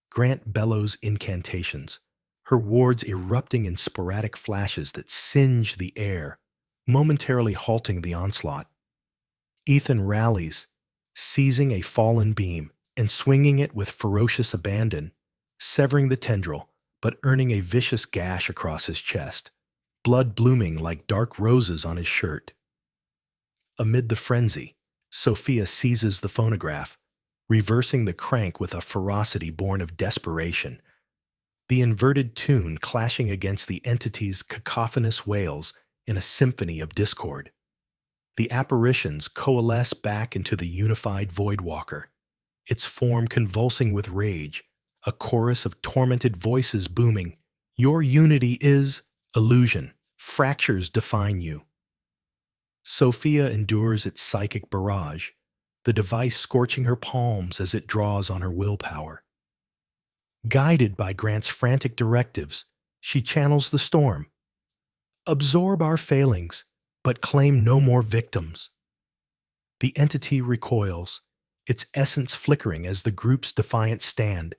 Grant bellows incantations, her wards erupting in sporadic flashes that singe the air, momentarily halting the onslaught. Ethan rallies, seizing a fallen beam and swinging it with ferocious abandon, severing the tendril, but earning a vicious gash across his chest, blood blooming like dark roses on his shirt. Amid the frenzy, Sophia seizes the phonograph, reversing the crank with a ferocity born of desperation, the inverted tune clashing against the entity's cacophonous wails in a symphony of discord. The apparitions coalesce back into the unified Voidwalker, its form convulsing with rage, a chorus of tormented voices booming, "Your unity is illusion. Fractures define you." Sophia endures its psychic barrage, the device scorching her palms as it draws on her willpower. Guided by Grant's frantic directives, she channels the storm. Absorb our failings, but claim no more victims. The entity recoils, its essence flickering as the group's defiant stand,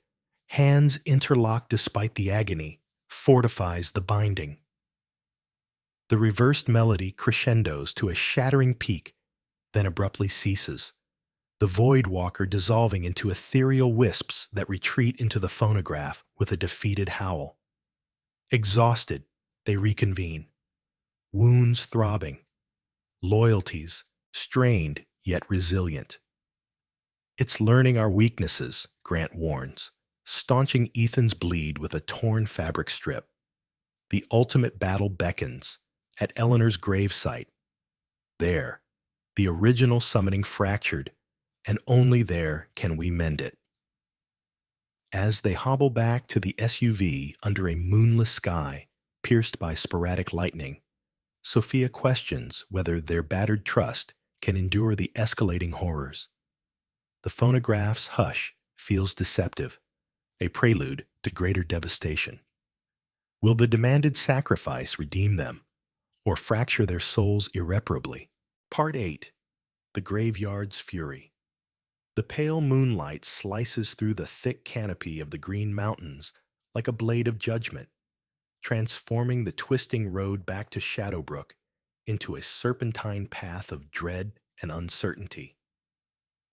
hands interlocked despite the agony, fortifies the binding. The reversed melody crescendos to a shattering peak, then abruptly ceases, the Void Walker dissolving into ethereal wisps that retreat into the phonograph with a defeated howl. Exhausted, they reconvene, wounds throbbing, loyalties strained yet resilient. It's learning our weaknesses, Grant warns, staunching Ethan's bleed with a torn fabric strip. The ultimate battle beckons, at Eleanor's gravesite. There, the original summoning fractured, and only there can we mend it. As they hobble back to the SUV under a moonless sky, pierced by sporadic lightning, Sophia questions whether their battered trust can endure the escalating horrors. The phonograph's hush feels deceptive, a prelude to greater devastation. Will the demanded sacrifice redeem them, or fracture their souls irreparably? Part 8. The Graveyard's Fury. The pale moonlight slices through the thick canopy of the Green Mountains like a blade of judgment, transforming the twisting road back to Shadowbrook into a serpentine path of dread and uncertainty.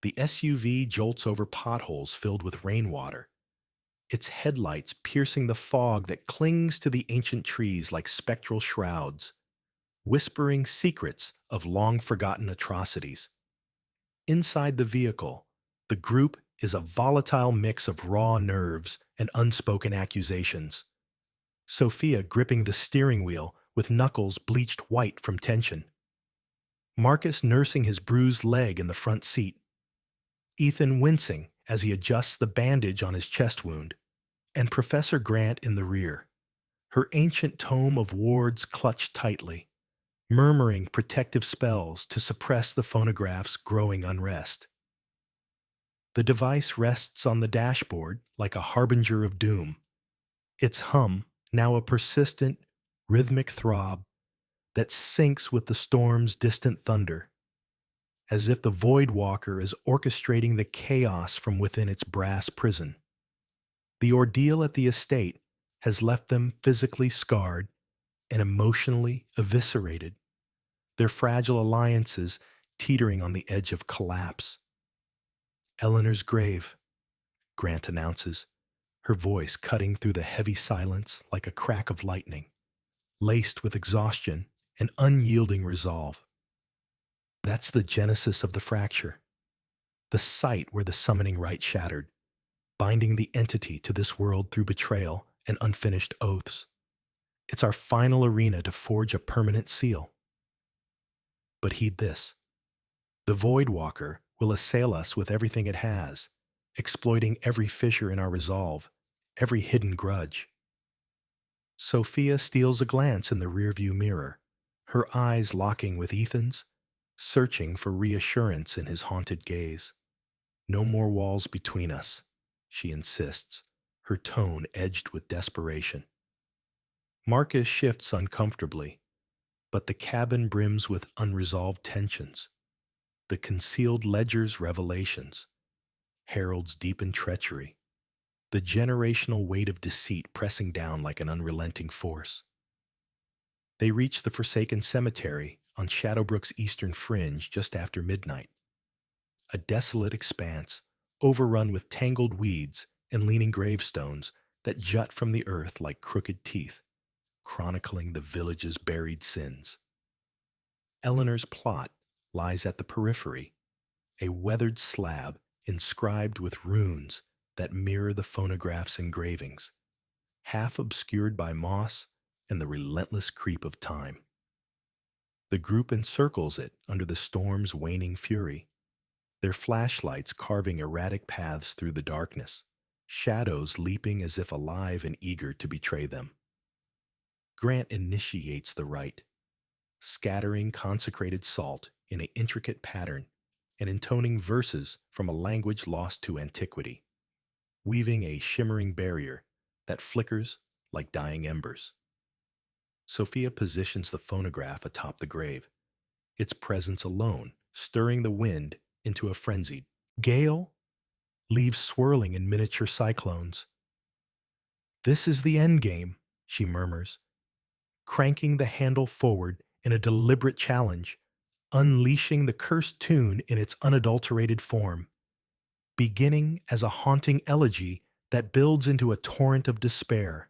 The SUV jolts over potholes filled with rainwater, its headlights piercing the fog that clings to the ancient trees like spectral shrouds, whispering secrets of long-forgotten atrocities. Inside the vehicle, the group is a volatile mix of raw nerves and unspoken accusations. Sophia gripping the steering wheel with knuckles bleached white from tension. Marcus nursing his bruised leg in the front seat. Ethan wincing as he adjusts the bandage on his chest wound, and Professor Grant in the rear, her ancient tome of wards clutched tightly, murmuring protective spells to suppress the phonograph's growing unrest. The device rests on the dashboard like a harbinger of doom, its hum now a persistent, rhythmic throb that syncs with the storm's distant thunder, as if the Void Walker is orchestrating the chaos from within its brass prison. The ordeal at the estate has left them physically scarred and emotionally eviscerated, their fragile alliances teetering on the edge of collapse. Eleanor's grave, Grant announces, her voice cutting through the heavy silence like a crack of lightning, laced with exhaustion and unyielding resolve. That's the genesis of the fracture, the site where the summoning rite shattered, binding the entity to this world through betrayal and unfinished oaths. It's our final arena to forge a permanent seal. But heed this. The Void Walker will assail us with everything it has, exploiting every fissure in our resolve, every hidden grudge. Sophia steals a glance in the rearview mirror, her eyes locking with Ethan's, searching for reassurance in his haunted gaze. No more walls between us, she insists, her tone edged with desperation. Marcus shifts uncomfortably, but the cabin brims with unresolved tensions. The concealed ledger's revelations, Harold's deepened treachery, the generational weight of deceit pressing down like an unrelenting force. They reach the forsaken cemetery on Shadowbrook's eastern fringe just after midnight. A desolate expanse, overrun with tangled weeds and leaning gravestones that jut from the earth like crooked teeth, chronicling the village's buried sins. Eleanor's plot lies at the periphery, a weathered slab inscribed with runes that mirror the phonograph's engravings, half obscured by moss and the relentless creep of time. The group encircles it under the storm's waning fury, their flashlights carving erratic paths through the darkness, shadows leaping as if alive and eager to betray them. Grant initiates the rite, scattering consecrated salt in an intricate pattern and intoning verses from a language lost to antiquity, weaving a shimmering barrier that flickers like dying embers. Sophia positions the phonograph atop the grave, its presence alone stirring the wind into a frenzied gale, leaves swirling in miniature cyclones. "This is the end game," she murmurs, cranking the handle forward in a deliberate challenge, unleashing the cursed tune in its unadulterated form, beginning as a haunting elegy that builds into a torrent of despair,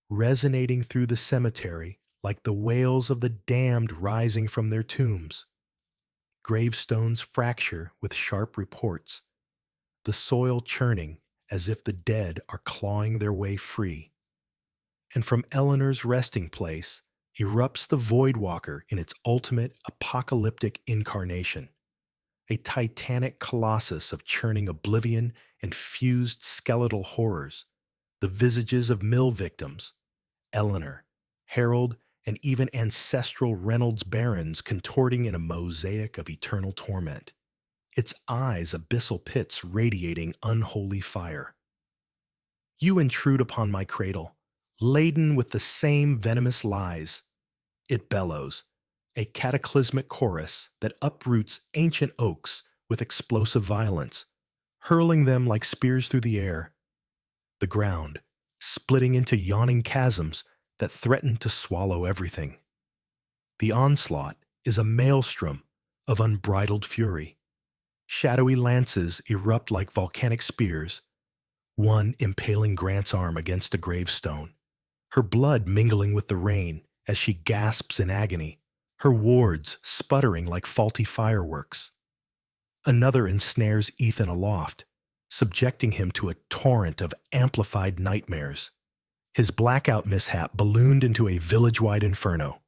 resonating through the cemetery like the wails of the damned rising from their tombs. Gravestones fracture with sharp reports, the soil churning as if the dead are clawing their way free. And from Eleanor's resting place erupts the Void Walker in its ultimate apocalyptic incarnation, a titanic colossus of churning oblivion and fused skeletal horrors, the visages of mill victims, Eleanor, Harold, and even ancestral Reynolds barons contorting in a mosaic of eternal torment, its eyes abyssal pits radiating unholy fire. "You intrude upon my cradle, laden with the same venomous lies," it bellows, a cataclysmic chorus that uproots ancient oaks with explosive violence, hurling them like spears through the air. The ground, splitting into yawning chasms that threaten to swallow everything. The onslaught is a maelstrom of unbridled fury. Shadowy lances erupt like volcanic spears, one impaling Grant's arm against a gravestone, her blood mingling with the rain as she gasps in agony, her wards sputtering like faulty fireworks. Another ensnares Ethan aloft, subjecting him to a torrent of amplified nightmares. His blackout mishap ballooned into a village-wide inferno,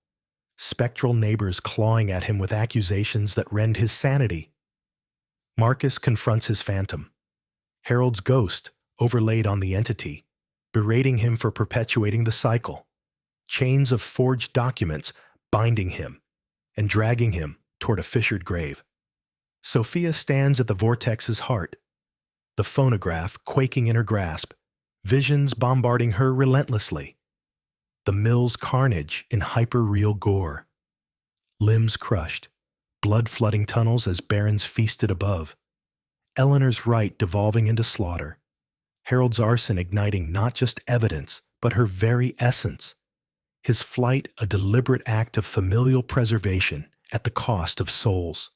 spectral neighbors clawing at him with accusations that rend his sanity. Marcus confronts his phantom, Harold's ghost overlaid on the entity, berating him for perpetuating the cycle, chains of forged documents binding him and dragging him toward a fissured grave. Sophia stands at the vortex's heart, the phonograph quaking in her grasp, visions bombarding her relentlessly. The mill's carnage in hyper-real gore. Limbs crushed, blood flooding tunnels as barons feasted above. Eleanor's right devolving into slaughter. Harold's arson igniting not just evidence, but her very essence. His flight a deliberate act of familial preservation at the cost of souls.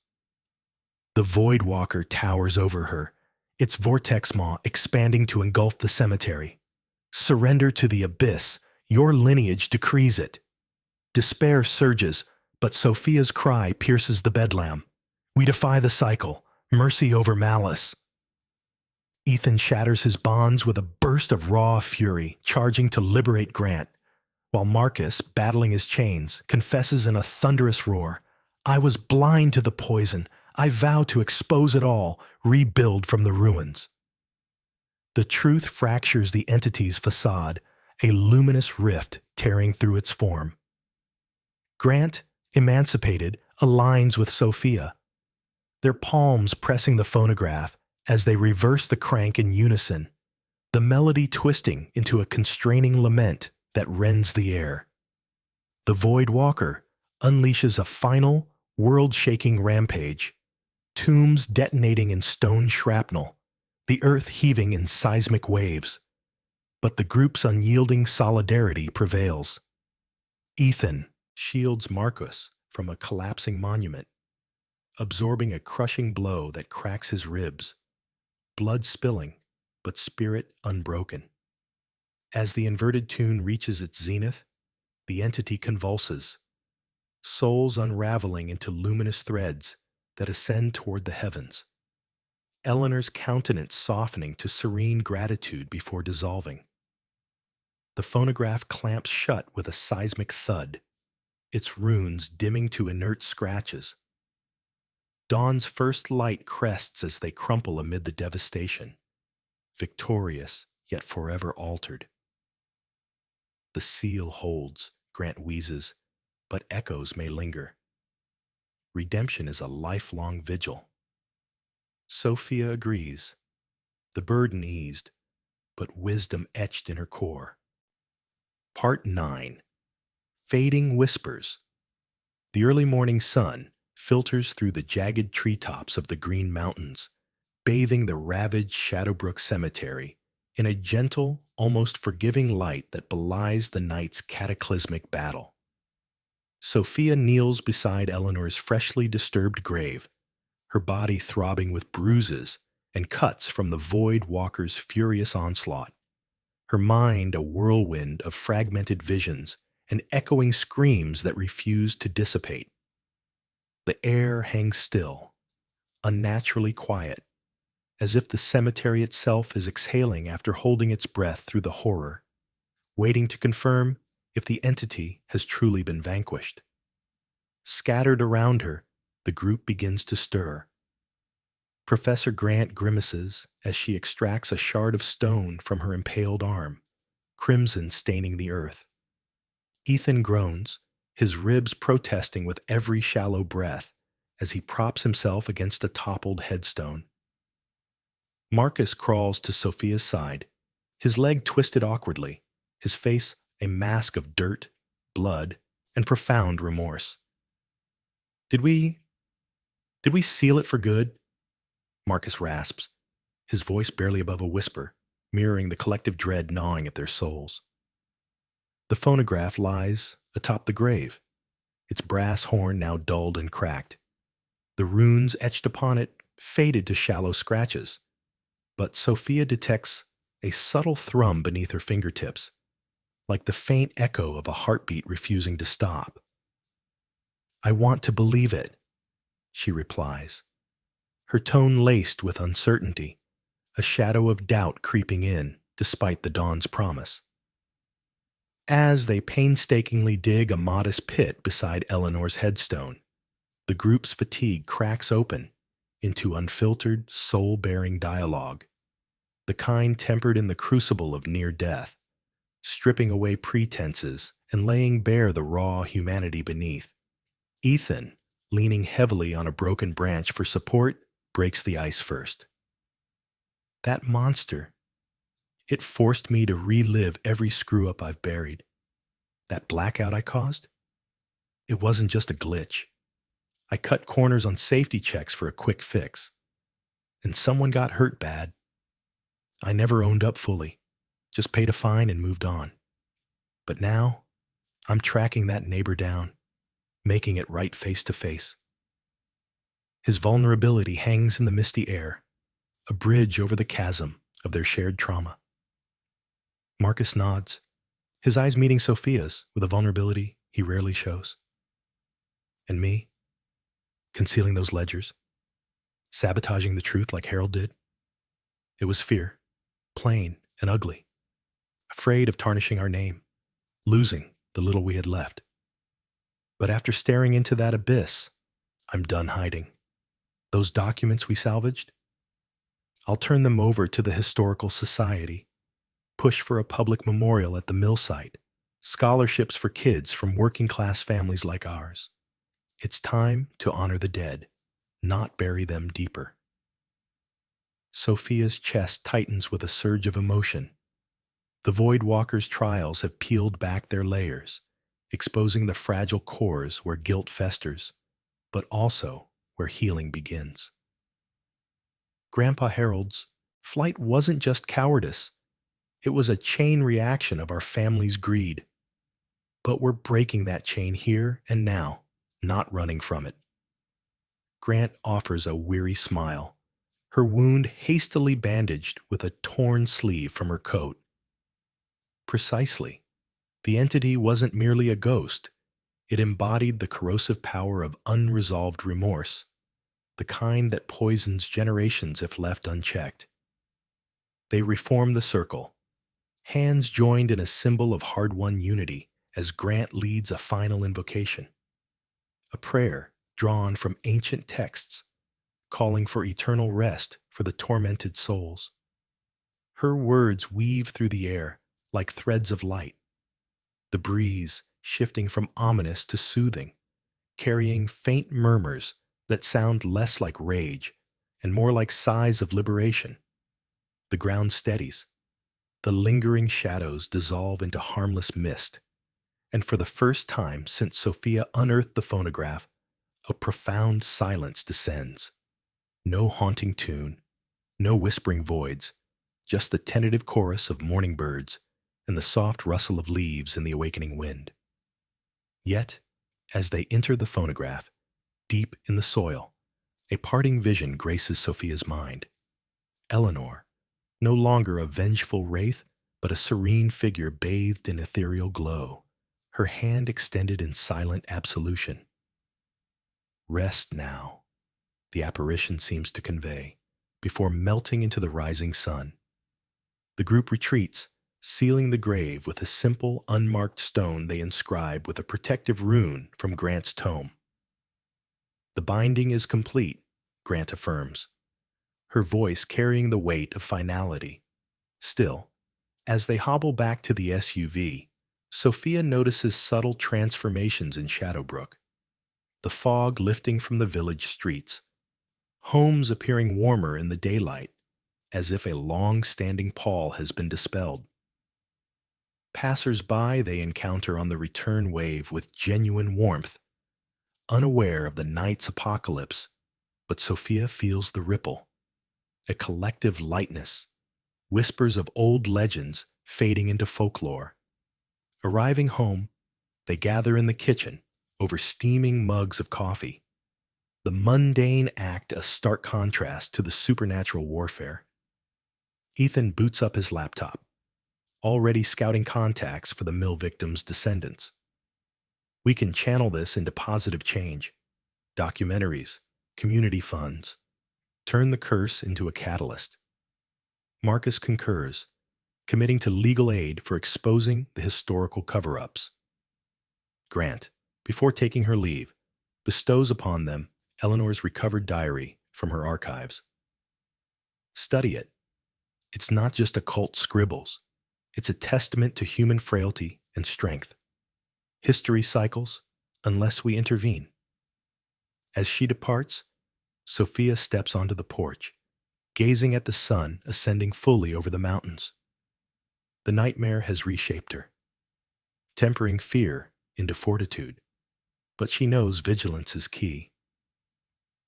The Void Walker towers over her, its vortex maw expanding to engulf the cemetery. Surrender to the abyss, your lineage decrees it. Despair surges, but Sophia's cry pierces the bedlam. We defy the cycle, mercy over malice. Ethan shatters his bonds with a burst of raw fury, charging to liberate Grant, while Marcus, battling his chains, confesses in a thunderous roar, I was blind to the poison. I vow to expose it all, rebuild from the ruins. The truth fractures the entity's facade, a luminous rift tearing through its form. Grant, emancipated, aligns with Sophia, their palms pressing the phonograph as they reverse the crank in unison, the melody twisting into a constraining lament that rends the air. The Void Walker unleashes a final, world-shaking rampage, tombs detonating in stone shrapnel, the earth heaving in seismic waves. But the group's unyielding solidarity prevails. Ethan shields Marcus from a collapsing monument, absorbing a crushing blow that cracks his ribs, blood spilling, but spirit unbroken. As the inverted tune reaches its zenith, the entity convulses, souls unraveling into luminous threads that ascend toward the heavens. Eleanor's countenance softening to serene gratitude before dissolving. The phonograph clamps shut with a seismic thud, its runes dimming to inert scratches. Dawn's first light crests as they crumple amid the devastation, victorious yet forever altered. The seal holds, Grant wheezes, but echoes may linger. Redemption is a lifelong vigil. Sophia agrees, the burden eased, but wisdom etched in her core. Part 9. Fading Whispers. The early morning sun filters through the jagged treetops of the Green Mountains, bathing the ravaged Shadowbrook Cemetery in a gentle, almost forgiving light that belies the night's cataclysmic battle. Sophia kneels beside Eleanor's freshly disturbed grave, her body throbbing with bruises and cuts from the Void Walker's furious onslaught, her mind a whirlwind of fragmented visions and echoing screams that refuse to dissipate. The air hangs still, unnaturally quiet, as if the cemetery itself is exhaling after holding its breath through the horror, waiting to confirm if the entity has truly been vanquished. Scattered around her, the group begins to stir. Professor Grant grimaces as she extracts a shard of stone from her impaled arm, crimson staining the earth. Ethan groans, his ribs protesting with every shallow breath as he props himself against a toppled headstone. Marcus crawls to Sophia's side, his leg twisted awkwardly, his face a mask of dirt, blood, and profound remorse. Did we seal it for good? Marcus rasps, his voice barely above a whisper, mirroring the collective dread gnawing at their souls. The phonograph lies atop the grave, its brass horn now dulled and cracked. The runes etched upon it faded to shallow scratches, but Sophia detects a subtle thrum beneath her fingertips, like the faint echo of a heartbeat refusing to stop. I want to believe it, she replies, her tone laced with uncertainty, a shadow of doubt creeping in despite the dawn's promise. As they painstakingly dig a modest pit beside Eleanor's headstone, the group's fatigue cracks open into unfiltered, soul-bearing dialogue, the kind tempered in the crucible of near death, stripping away pretenses and laying bare the raw humanity beneath. Ethan, leaning heavily on a broken branch for support, breaks the ice first. That monster, it forced me to relive every screw-up I've buried. That blackout I caused, it wasn't just a glitch. I cut corners on safety checks for a quick fix. And someone got hurt bad. I never owned up fully, just paid a fine and moved on. But now, I'm tracking that neighbor down, making it right face to face. His vulnerability hangs in the misty air, a bridge over the chasm of their shared trauma. Marcus nods, his eyes meeting Sophia's with a vulnerability he rarely shows. And me, concealing those ledgers, sabotaging the truth like Harold did. It was fear, plain and ugly, afraid of tarnishing our name, losing the little we had left. But after staring into that abyss, I'm done hiding. Those documents we salvaged, I'll turn them over to the Historical Society, push for a public memorial at the mill site, scholarships for kids from working-class families like ours. It's time to honor the dead, not bury them deeper. Sophia's chest tightens with a surge of emotion. The Void Walker's trials have peeled back their layers, exposing the fragile cores where guilt festers, but also where healing begins. Grandpa Harold's flight wasn't just cowardice. It was a chain reaction of our family's greed. But we're breaking that chain here and now, not running from it. Grant offers a weary smile, her wound hastily bandaged with a torn sleeve from her coat. Precisely. The entity wasn't merely a ghost. It embodied the corrosive power of unresolved remorse, the kind that poisons generations if left unchecked. They reform the circle, hands joined in a symbol of hard-won unity as Grant leads a final invocation. A prayer drawn from ancient texts, calling for eternal rest for the tormented souls. Her words weave through the air like threads of light, the breeze shifting from ominous to soothing, carrying faint murmurs that sound less like rage and more like sighs of liberation. The ground steadies. The lingering shadows dissolve into harmless mist, and for the first time since Sophia unearthed the phonograph, a profound silence descends. No haunting tune, no whispering voids, just the tentative chorus of morning birds and the soft rustle of leaves in the awakening wind. Yet, as they enter the phonograph, deep in the soil, a parting vision graces Sophia's mind. Eleanor, no longer a vengeful wraith, but a serene figure bathed in ethereal glow, her hand extended in silent absolution. Rest now, the apparition seems to convey, before melting into the rising sun. The group retreats, sealing the grave with a simple, unmarked stone they inscribe with a protective rune from Grant's tome. The binding is complete, Grant affirms, her voice carrying the weight of finality. Still, as they hobble back to the SUV, Sophia notices subtle transformations in Shadowbrook. The fog lifting from the village streets, homes appearing warmer in the daylight, as if a long-standing pall has been dispelled. Passers-by they encounter on the return wave with genuine warmth, unaware of the night's apocalypse, but Sophia feels the ripple, a collective lightness, whispers of old legends fading into folklore. Arriving home, they gather in the kitchen over steaming mugs of coffee, the mundane act a stark contrast to the supernatural warfare. Ethan boots up his laptop, already scouting contacts for the mill victims' descendants. We can channel this into positive change, documentaries, community funds, turn the curse into a catalyst. Marcus concurs, committing to legal aid for exposing the historical cover-ups. Grant, before taking her leave, bestows upon them Eleanor's recovered diary from her archives. Study it. It's not just occult scribbles. It's a testament to human frailty and strength. History cycles unless we intervene. As she departs, Sophia steps onto the porch, gazing at the sun ascending fully over the mountains. The nightmare has reshaped her, tempering fear into fortitude, but she knows vigilance is key.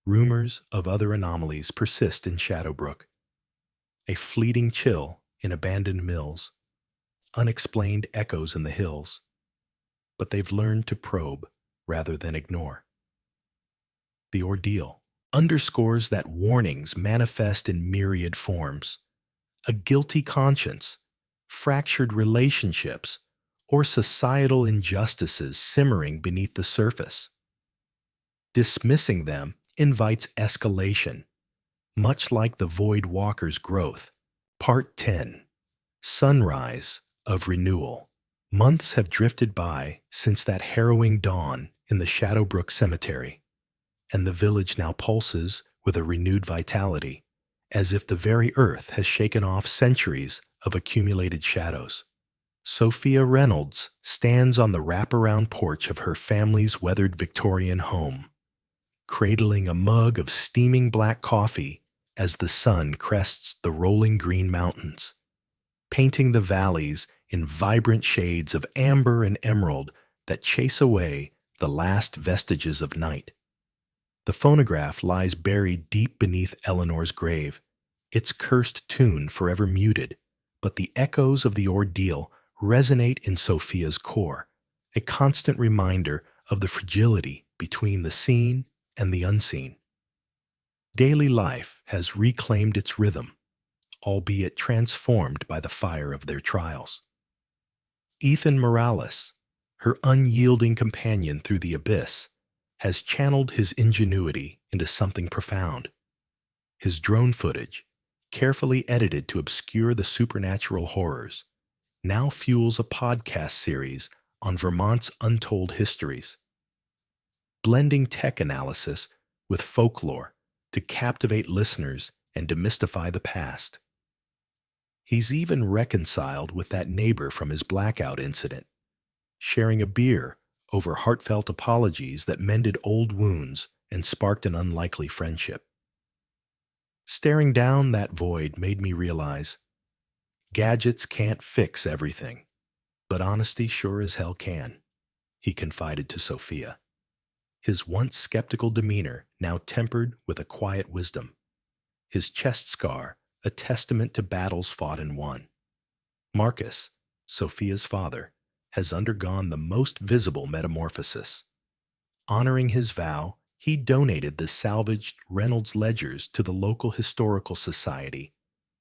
Rumors of other anomalies persist in Shadowbrook. A fleeting chill in abandoned mills, unexplained echoes in the hills, but they've learned to probe rather than ignore. The ordeal underscores that warnings manifest in myriad forms: a guilty conscience, fractured relationships, or societal injustices simmering beneath the surface. Dismissing them invites escalation, much like the Void Walker's growth. Part 10. Sunrise of Renewal. Months have drifted by since that harrowing dawn in the Shadowbrook Cemetery, and the village now pulses with a renewed vitality, as if the very earth has shaken off centuries of accumulated shadows. Sophia Reynolds stands on the wraparound porch of her family's weathered Victorian home, cradling a mug of steaming black coffee as the sun crests the rolling green mountains, painting the valleys in vibrant shades of amber and emerald that chase away the last vestiges of night. The phonograph lies buried deep beneath Eleanor's grave, its cursed tune forever muted, but the echoes of the ordeal resonate in Sophia's core, a constant reminder of the fragility between the seen and the unseen. Daily life has reclaimed its rhythm, albeit transformed by the fire of their trials. Ethan Morales, her unyielding companion through the abyss, has channeled his ingenuity into something profound. His drone footage, carefully edited to obscure the supernatural horrors, now fuels a podcast series on Vermont's untold histories, blending tech analysis with folklore to captivate listeners and demystify the past. He's even reconciled with that neighbor from his blackout incident, sharing a beer over heartfelt apologies that mended old wounds and sparked an unlikely friendship. Staring down that void made me realize gadgets can't fix everything, but honesty sure as hell can, he confided to Sophia, his once skeptical demeanor now tempered with a quiet wisdom, his chest scar a testament to battles fought and won. Marcus, Sophia's father, has undergone the most visible metamorphosis. Honoring his vow, he donated the salvaged Reynolds ledgers to the local historical society,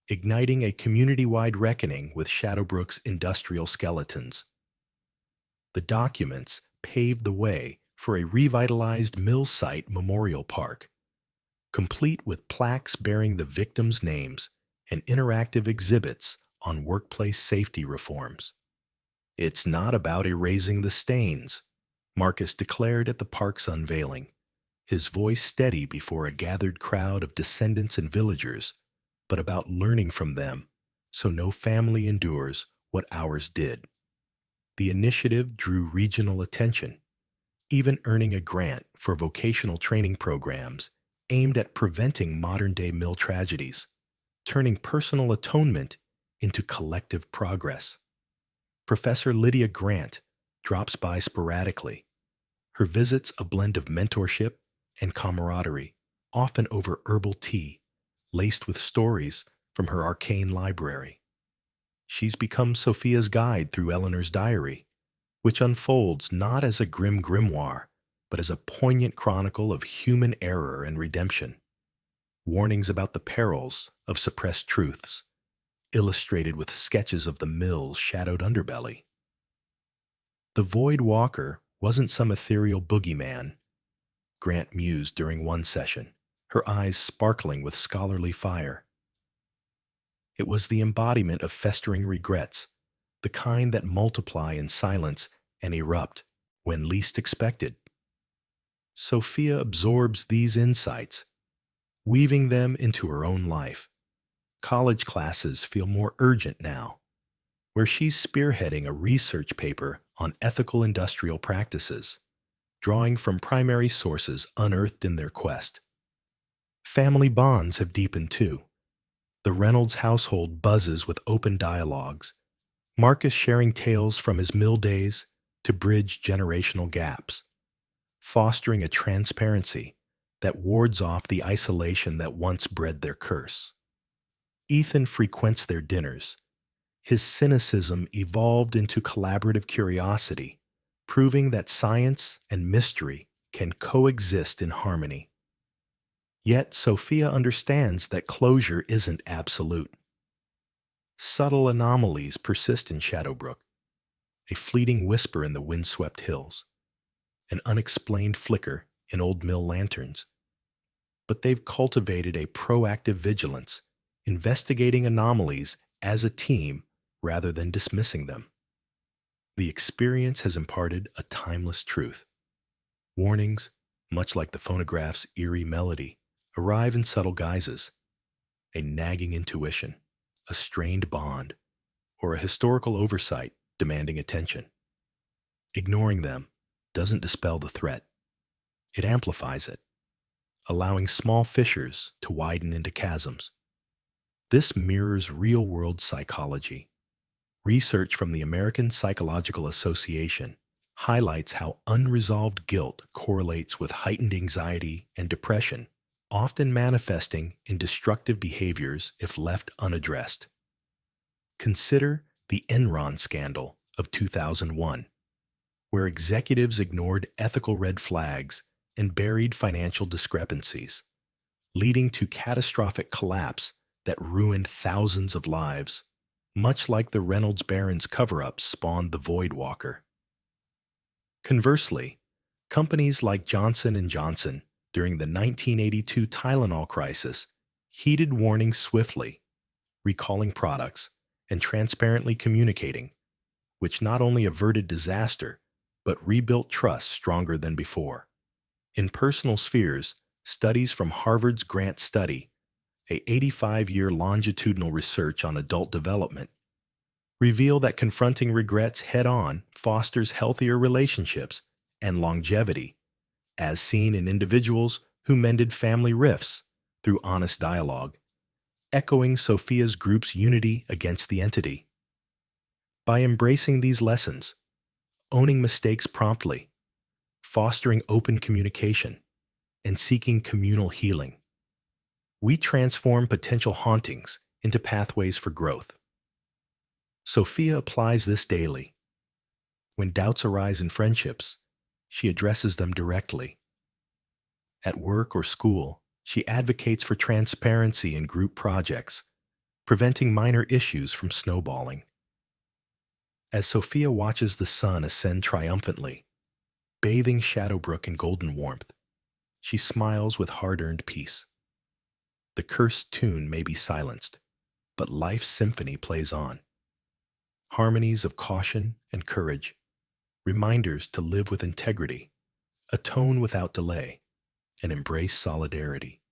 igniting a community-wide reckoning with Shadowbrook's industrial skeletons. The documents paved the way for a revitalized mill site memorial park, complete with plaques bearing the victims' names and interactive exhibits on workplace safety reforms. "It's not about erasing the stains," Marcus declared at the park's unveiling, his voice steady before a gathered crowd of descendants and villagers, but about learning from them so no family endures what ours did. The initiative drew regional attention, even earning a grant for vocational training programs aimed at preventing modern-day mill tragedies, turning personal atonement into collective progress. Professor Lydia Grant drops by sporadically, her visits a blend of mentorship and camaraderie, often over herbal tea, laced with stories from her arcane library. She's become Sophia's guide through Eleanor's diary, which unfolds not as a grim grimoire, but as a poignant chronicle of human error and redemption. Warnings about the perils of suppressed truths, illustrated with sketches of the mill's shadowed underbelly. The Void Walker wasn't some ethereal boogeyman, Grant mused during one session, her eyes sparkling with scholarly fire. It was the embodiment of festering regrets, the kind that multiply in silence and erupt when least expected. Sophia absorbs these insights, weaving them into her own life. College classes feel more urgent now, where she's spearheading a research paper on ethical industrial practices, drawing from primary sources unearthed in their quest. Family bonds have deepened too. The Reynolds household buzzes with open dialogues, Marcus sharing tales from his mill days to bridge generational gaps, fostering a transparency that wards off the isolation that once bred their curse. Ethan frequents their dinners. His cynicism evolved into collaborative curiosity, proving that science and mystery can coexist in harmony. Yet Sophia understands that closure isn't absolute. Subtle anomalies persist in Shadowbrook, a fleeting whisper in the windswept hills, an unexplained flicker in old mill lanterns. But they've cultivated a proactive vigilance, investigating anomalies as a team rather than dismissing them. The experience has imparted a timeless truth. Warnings, much like the phonograph's eerie melody, arrive in subtle guises: a nagging intuition, a strained bond, or a historical oversight demanding attention. Ignoring them doesn't dispel the threat. It amplifies it, allowing small fissures to widen into chasms. This mirrors real-world psychology. Research from the American Psychological Association highlights how unresolved guilt correlates with heightened anxiety and depression, often manifesting in destructive behaviors if left unaddressed. Consider the Enron scandal of 2001, where executives ignored ethical red flags and buried financial discrepancies, leading to catastrophic collapse that ruined thousands of lives, much like the Reynolds Barons cover-up spawned the Void Walker. Conversely, companies like Johnson & Johnson during the 1982 Tylenol crisis heeded warnings swiftly, recalling products and transparently communicating, which not only averted disaster, but rebuilt trust stronger than before. In personal spheres, studies from Harvard's Grant Study, a 85-year longitudinal research on adult development, reveal that confronting regrets head-on fosters healthier relationships and longevity, as seen in individuals who mended family rifts through honest dialogue, echoing Sophia's group's unity against the entity. By embracing these lessons, owning mistakes promptly, fostering open communication, and seeking communal healing, we transform potential hauntings into pathways for growth. Sophia applies this daily. When doubts arise in friendships, she addresses them directly. At work or school, she advocates for transparency in group projects, preventing minor issues from snowballing. As Sophia watches the sun ascend triumphantly, bathing Shadowbrook in golden warmth, she smiles with hard-earned peace. The cursed tune may be silenced, but life's symphony plays on. Harmonies of caution and courage, reminders to live with integrity, atone without delay, and embrace solidarity.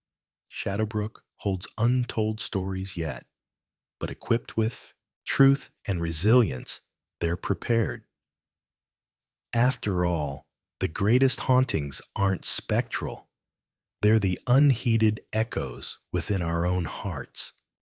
Shadowbrook holds untold stories yet, but equipped with truth and resilience, they're prepared. After all, the greatest hauntings aren't spectral. They're the unheeded echoes within our own hearts.